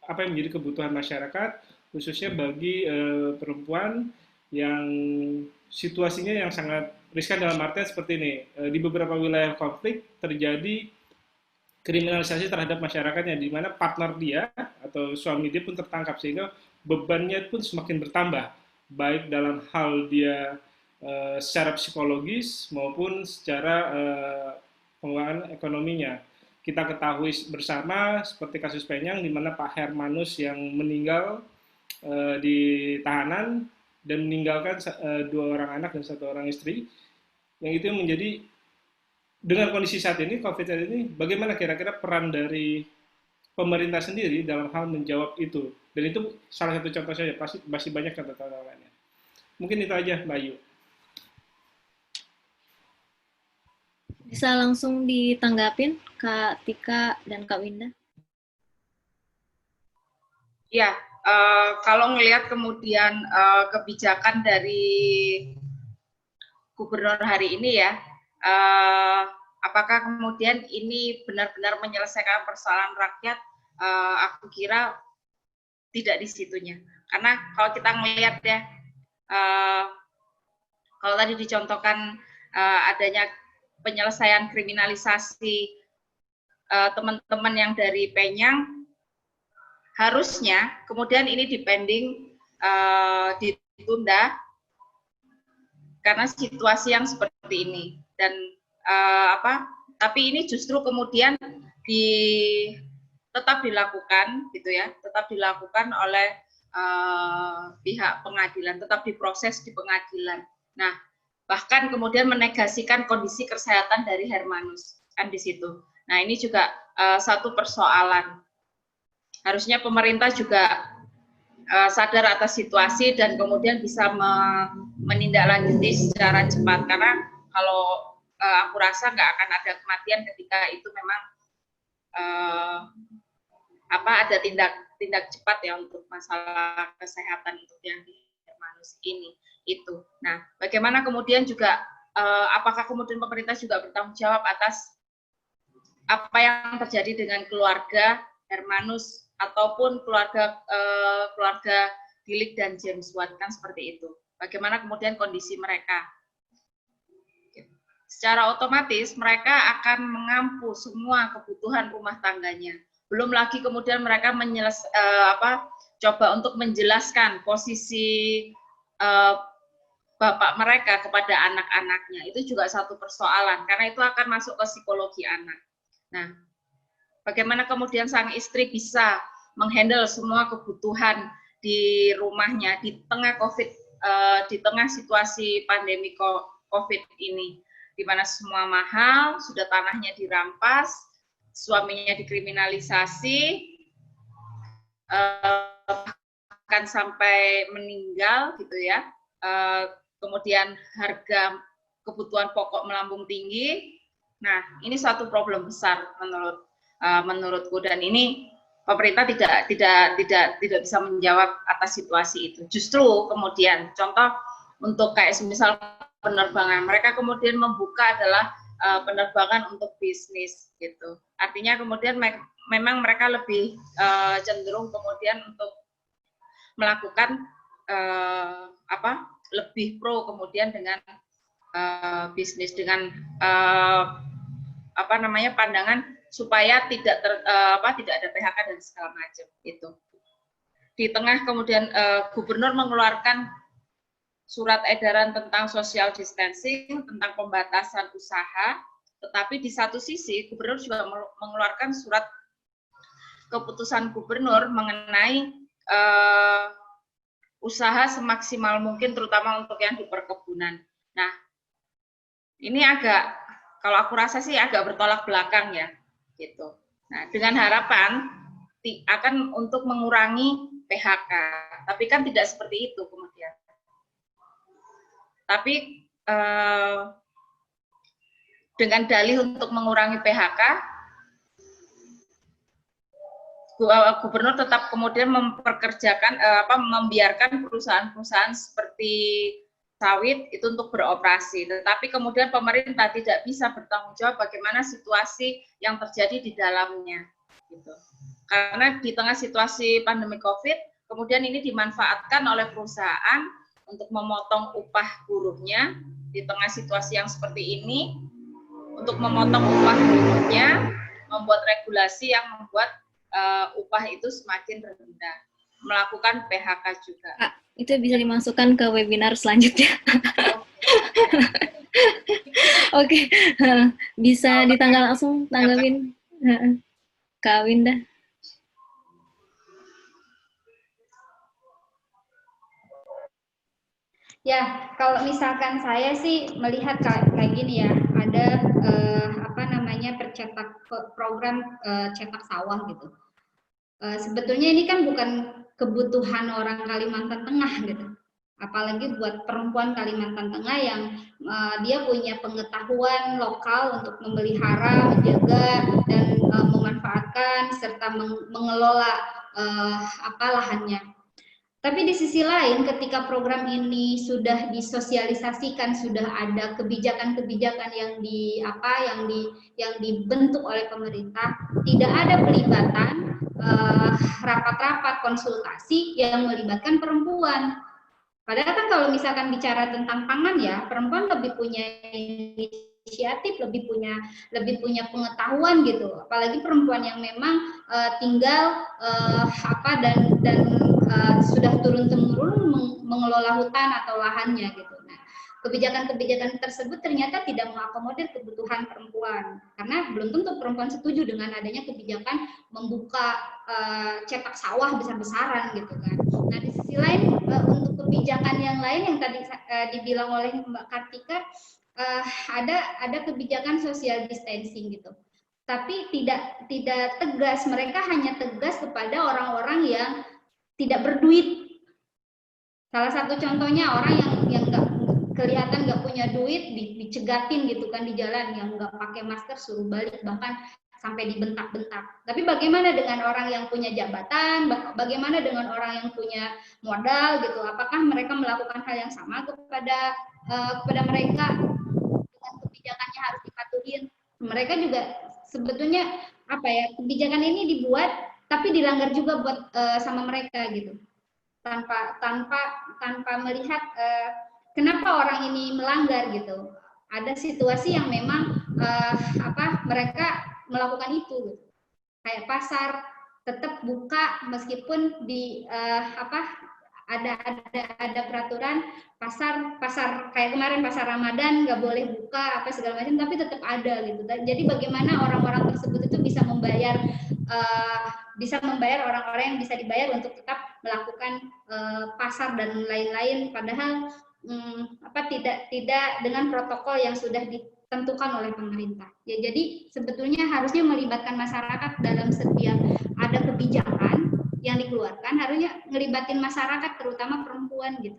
apa yang menjadi kebutuhan masyarakat, khususnya bagi perempuan yang situasinya yang sangat riskan dalam artian seperti ini. Di beberapa wilayah konflik terjadi kriminalisasi terhadap masyarakatnya, di mana partner dia atau suami dia pun tertangkap, sehingga bebannya pun semakin bertambah, baik dalam hal dia secara psikologis maupun secara pengelolaan ekonominya. Kita ketahui bersama seperti kasus Penyang, di mana Pak Hermanus yang meninggal di tahanan dan meninggalkan 2 orang anak dan 1 orang istri, yang itu menjadi, dengan kondisi saat ini, COVID saat ini, bagaimana kira-kira peran dari pemerintah sendiri dalam hal menjawab itu? Dan itu salah satu contoh saja, pasti masih banyak contoh-contoh lainnya. Mungkin itu aja, Mbak Ayu. Bisa langsung ditanggapin Kak Tika dan Kak Winda? Ya, kalau ngelihat kemudian kebijakan dari gubernur hari ini ya, apakah kemudian ini benar-benar menyelesaikan persoalan rakyat? Aku kira tidak di situnya. Karena kalau kita melihat ya, kalau tadi dicontohkan adanya penyelesaian kriminalisasi teman-teman yang dari Penyang, harusnya kemudian ini dipending, ditunda karena situasi yang seperti ini. Dan tapi ini justru kemudian tetap dilakukan gitu ya, tetap dilakukan oleh pihak pengadilan, tetap diproses di pengadilan. Nah, bahkan kemudian menegasikan kondisi kesehatan dari Hermanus kan di situ. Nah, ini juga satu persoalan. Harusnya pemerintah juga sadar atas situasi dan kemudian bisa menindaklanjuti secara cepat, karena kalau aku rasa nggak akan ada kematian ketika itu memang ada tindak cepat ya untuk masalah kesehatan untuk yang di Hermanus ini itu. Nah, bagaimana kemudian juga apakah kemudian pemerintah juga bertanggung jawab atas apa yang terjadi dengan keluarga Hermanus ataupun keluarga Gilig dan James Watt, kan seperti itu. Bagaimana kemudian kondisi mereka? Secara otomatis mereka akan mengampu semua kebutuhan rumah tangganya. Belum lagi kemudian mereka coba untuk menjelaskan posisi bapak mereka kepada anak-anaknya. Itu juga satu persoalan, karena itu akan masuk ke psikologi anak. Nah, bagaimana kemudian sang istri bisa menghandle semua kebutuhan di rumahnya di tengah COVID, di tengah situasi pandemi COVID ini, di mana semua mahal, sudah tanahnya dirampas, suaminya dikriminalisasi, bahkan sampai meninggal gitu ya. Kemudian harga kebutuhan pokok melambung tinggi. Nah, ini suatu problem besar menurutku, dan ini pemerintah tidak bisa menjawab atas situasi itu. Justru kemudian contoh untuk kayak misal penerbangan, mereka kemudian membuka adalah penerbangan untuk bisnis gitu. Artinya kemudian memang mereka lebih cenderung kemudian untuk melakukan lebih pro kemudian dengan bisnis, dengan pandangan supaya tidak ada PHK dan segala macam itu. Di tengah kemudian gubernur mengeluarkan surat edaran tentang social distancing, tentang pembatasan usaha, tetapi di satu sisi gubernur juga mengeluarkan surat keputusan gubernur mengenai usaha semaksimal mungkin, terutama untuk yang di perkebunan. Nah, ini kalau aku rasa sih agak bertolak belakang ya, gitu. Nah, dengan harapan akan untuk mengurangi PHK, tapi kan tidak seperti itu kemudian. Tapi dengan dalih untuk mengurangi PHK, gubernur tetap kemudian membiarkan perusahaan-perusahaan seperti sawit itu untuk beroperasi, tetapi kemudian pemerintah tidak bisa bertanggung jawab bagaimana situasi yang terjadi di dalamnya, gitu. Karena di tengah situasi pandemi COVID, kemudian ini dimanfaatkan oleh perusahaan untuk memotong upah buruhnya di tengah situasi yang seperti ini, untuk memotong upah buruhnya, membuat regulasi yang membuat upah itu semakin rendah, melakukan PHK juga. Kak, itu bisa dimasukkan ke webinar selanjutnya. Oke, bisa ditanggal langsung tanggapin. Kak Winda. Ya, kalau misalkan saya sih melihat kayak gini ya, ada apa namanya program cetak sawah gitu. Sebetulnya ini kan bukan kebutuhan orang Kalimantan Tengah gitu. Apalagi buat perempuan Kalimantan Tengah yang dia punya pengetahuan lokal untuk memelihara, menjaga dan memanfaatkan serta mengelola lahannya. Tapi di sisi lain, ketika program ini sudah disosialisasikan, sudah ada kebijakan-kebijakan yang dibentuk oleh pemerintah, tidak ada pelibatan rapat-rapat konsultasi yang melibatkan perempuan. Padahal kan kalau misalkan bicara tentang pangan ya, perempuan lebih punya inisiatif, lebih punya pengetahuan gitu. Apalagi perempuan yang memang tinggal sudah turun-temurun mengelola hutan atau lahannya gitu. Nah, kebijakan-kebijakan tersebut ternyata tidak mengakomodir kebutuhan perempuan karena belum tentu perempuan setuju dengan adanya kebijakan membuka cetak sawah besar-besaran gitu kan. Nah, di sisi lain untuk kebijakan yang lain yang tadi dibilang oleh Mbak Kartika, ada kebijakan social distancing gitu. Tapi tidak tegas, mereka hanya tegas kepada orang-orang yang tidak berduit. Salah satu contohnya orang yang nggak kelihatan nggak punya duit dicegatin gitu kan di jalan, yang nggak pakai masker suruh balik, bahkan sampai dibentak-bentak. Tapi bagaimana dengan orang yang punya jabatan? Bagaimana dengan orang yang punya modal gitu? Apakah mereka melakukan hal yang sama kepada mereka? Dengan kebijakannya harus dipatuhin. Mereka juga sebetulnya kebijakan ini dibuat tapi dilanggar juga buat sama mereka gitu, tanpa melihat kenapa orang ini melanggar gitu. Ada situasi yang memang mereka melakukan itu gitu. Kayak pasar tetap buka meskipun di ada peraturan pasar kayak kemarin pasar Ramadan nggak boleh buka segala macam, tapi tetap ada gitu. Jadi bagaimana orang-orang tersebut itu bisa membayar orang-orang yang bisa dibayar untuk tetap melakukan pasar dan lain-lain, padahal tidak dengan protokol yang sudah ditentukan oleh pemerintah. Ya, jadi sebetulnya harusnya melibatkan masyarakat dalam setiap ada kebijakan yang dikeluarkan, harusnya ngelibatin masyarakat terutama perempuan gitu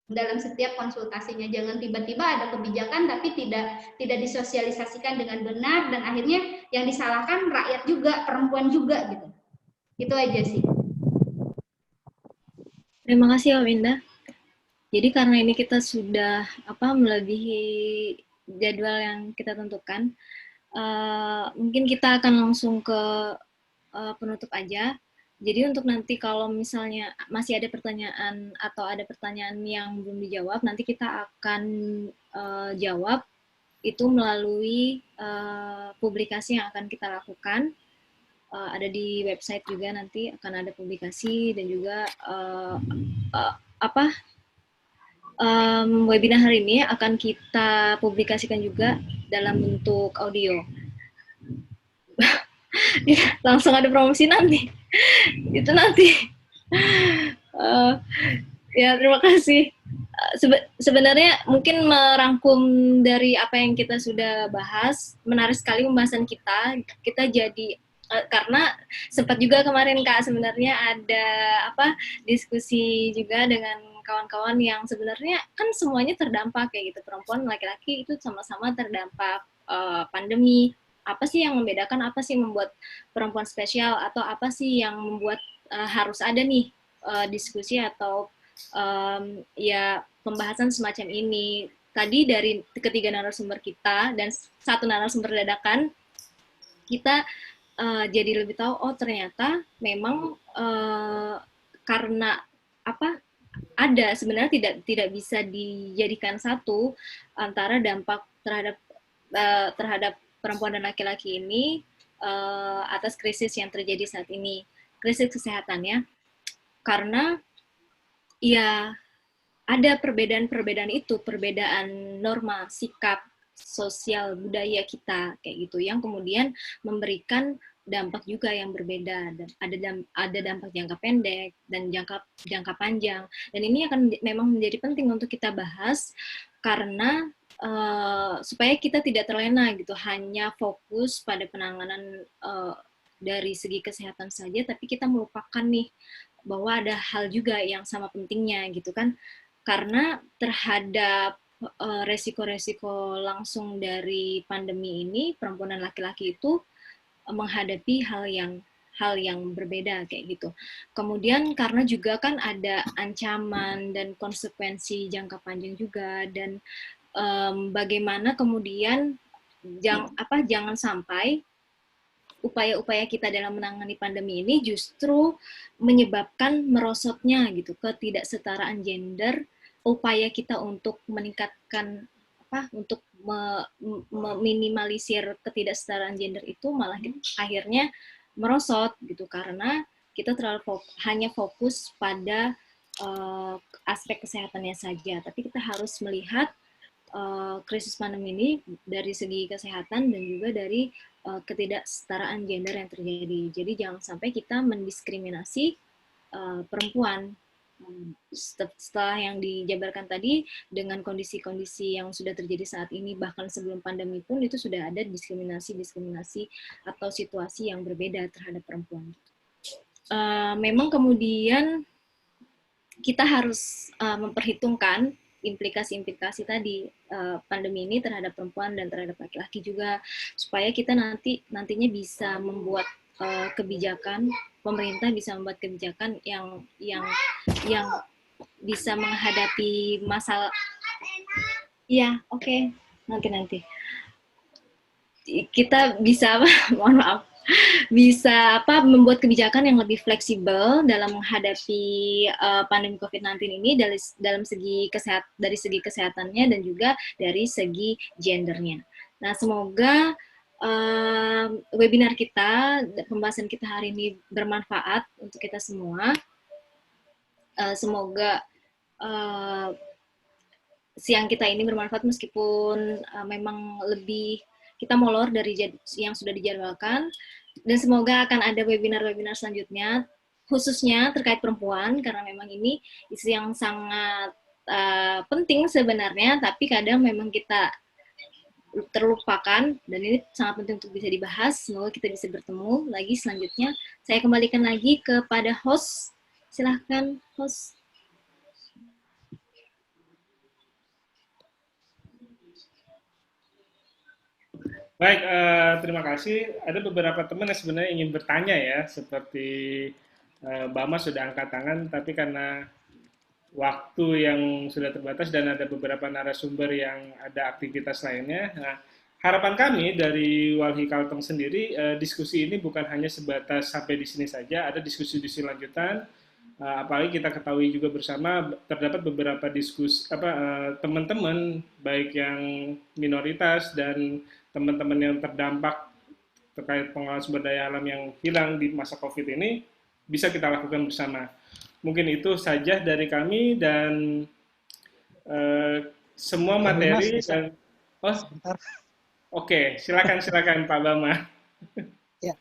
dalam setiap konsultasinya. Jangan tiba-tiba ada kebijakan tapi tidak disosialisasikan dengan benar dan akhirnya yang disalahkan rakyat juga, perempuan juga gitu. Itu aja sih. Terima kasih Mbak Winda. Jadi karena ini kita sudah melebihi jadwal yang kita tentukan, mungkin kita akan langsung ke penutup aja. Jadi untuk nanti kalau misalnya masih ada pertanyaan atau ada pertanyaan yang belum dijawab, nanti kita akan jawab itu melalui publikasi yang akan kita lakukan. Ada di website juga, nanti akan ada publikasi dan juga webinar hari ini akan kita publikasikan juga dalam bentuk audio. Langsung ada promosi nanti. Itu nanti. Ya, terima kasih. Sebenarnya mungkin merangkum dari apa yang kita sudah bahas, menarik sekali pembahasan kita. Kita jadi karena sempat juga kemarin Kak sebenarnya ada diskusi juga dengan kawan-kawan yang sebenarnya kan semuanya terdampak kayak gitu, perempuan laki-laki itu sama-sama terdampak pandemi. Apa sih yang membedakan, apa sih yang membuat perempuan spesial, atau apa sih yang membuat harus ada nih diskusi atau ya pembahasan semacam ini. Tadi dari ketiga narasumber kita dan satu narasumber dadakan, kita jadi lebih tahu, oh ternyata memang karena ada sebenarnya tidak bisa dijadikan satu antara dampak terhadap perempuan dan laki-laki ini atas krisis yang terjadi saat ini, krisis kesehatannya, karena ya ada perbedaan itu, perbedaan norma, sikap, sosial, budaya kita kayak gitu yang kemudian memberikan dampak juga yang berbeda, dan ada dampak jangka pendek dan jangka panjang, dan ini akan memang menjadi penting untuk kita bahas karena supaya kita tidak terlena gitu hanya fokus pada penanganan dari segi kesehatan saja, tapi kita melupakan nih bahwa ada hal juga yang sama pentingnya gitu kan, karena terhadap resiko-resiko langsung dari pandemi ini, perempuan dan laki-laki itu menghadapi hal yang berbeda kayak gitu. Kemudian karena juga kan ada ancaman dan konsekuensi jangka panjang juga, dan bagaimana kemudian jangan sampai upaya-upaya kita dalam menangani pandemi ini justru menyebabkan merosotnya gitu ketidaksetaraan gender, upaya kita untuk meningkatkan untuk meminimalisir ketidaksetaraan gender itu malah akhirnya merosot gitu karena kita hanya fokus pada aspek kesehatannya saja, tapi kita harus melihat krisis pandemi ini dari segi kesehatan dan juga dari ketidaksetaraan gender yang terjadi. Jadi jangan sampai kita mendiskriminasi perempuan. Setelah yang dijabarkan tadi, dengan kondisi-kondisi yang sudah terjadi saat ini, bahkan sebelum pandemi pun itu sudah ada diskriminasi atau situasi yang berbeda terhadap perempuan. Memang kemudian kita harus memperhitungkan implikasi-implikasi tadi pandemi ini terhadap perempuan dan terhadap laki-laki juga, supaya kita nantinya bisa membuat kebijakan, pemerintah bisa membuat kebijakan yang bisa menghadapi masalah. Ya, oke. Nanti kita bisa mohon maaf, bisa membuat kebijakan yang lebih fleksibel dalam menghadapi pandemi COVID-19 ini dari segi kesehatannya dan juga dari segi gendernya. Nah, semoga webinar kita, pembahasan kita hari ini bermanfaat untuk kita semua. Semoga siang kita ini bermanfaat meskipun memang lebih kita molor dari yang sudah dijadwalkan, dan semoga akan ada webinar-webinar selanjutnya khususnya terkait perempuan, karena memang ini isu yang sangat penting sebenarnya, tapi kadang memang kita terlupakan, dan ini sangat penting untuk bisa dibahas. Semoga kita bisa bertemu lagi selanjutnya. Saya kembalikan lagi kepada host. Silahkan host. Baik, terima kasih. Ada beberapa teman yang sebenarnya ingin bertanya ya, seperti Bama sudah angkat tangan, tapi karena waktu yang sudah terbatas dan ada beberapa narasumber yang ada aktivitas lainnya. Nah, harapan kami dari Walhi Kalteng sendiri, diskusi ini bukan hanya sebatas sampai di sini saja, ada diskusi-diskusi lanjutan. Apalagi kita ketahui juga bersama terdapat beberapa diskusi teman-teman baik yang minoritas dan teman-teman yang terdampak terkait pengelolaan sumber daya alam yang hilang di masa COVID ini bisa kita lakukan bersama. Mungkin itu saja dari kami, dan semua materi dan Oke, silakan Pak Bama. Ya,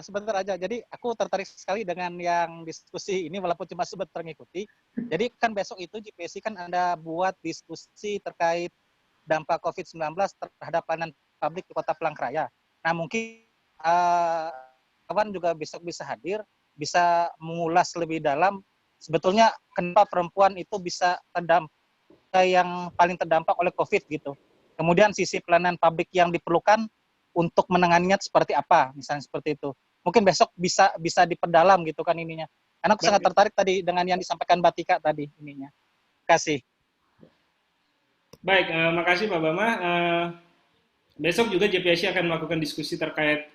sebentar aja. Jadi aku tertarik sekali dengan yang diskusi ini walaupun cuma sebentar mengikuti. Jadi kan besok itu JPSI kan ada buat diskusi terkait dampak COVID-19 terhadap pelayanan publik di Kota Palangkaraya. Nah, mungkin kawan juga besok bisa hadir, bisa mengulas lebih dalam sebetulnya kenapa perempuan itu bisa yang paling terdampak oleh COVID gitu. Kemudian sisi pelayanan publik yang diperlukan untuk menanganinya seperti apa, misalnya seperti itu. Mungkin besok bisa diperdalam gitu kan ininya. Karena aku sangat tertarik tadi dengan yang disampaikan Mbak Tika tadi ininya. Terima kasih. Baik, makasih Pak Bama. Besok juga JPSI akan melakukan diskusi terkait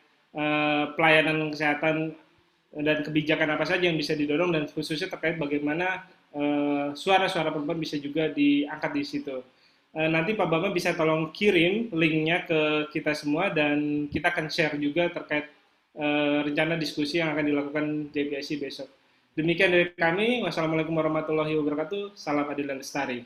pelayanan kesehatan dan kebijakan apa saja yang bisa didorong, dan khususnya terkait bagaimana suara-suara perempuan bisa juga diangkat di situ. Nanti Pak Bambang bisa tolong kirim linknya ke kita semua dan kita akan share juga terkait rencana diskusi yang akan dilakukan JPSI besok. Demikian dari kami. Wassalamualaikum warahmatullahi wabarakatuh. Salam adil dan lestari.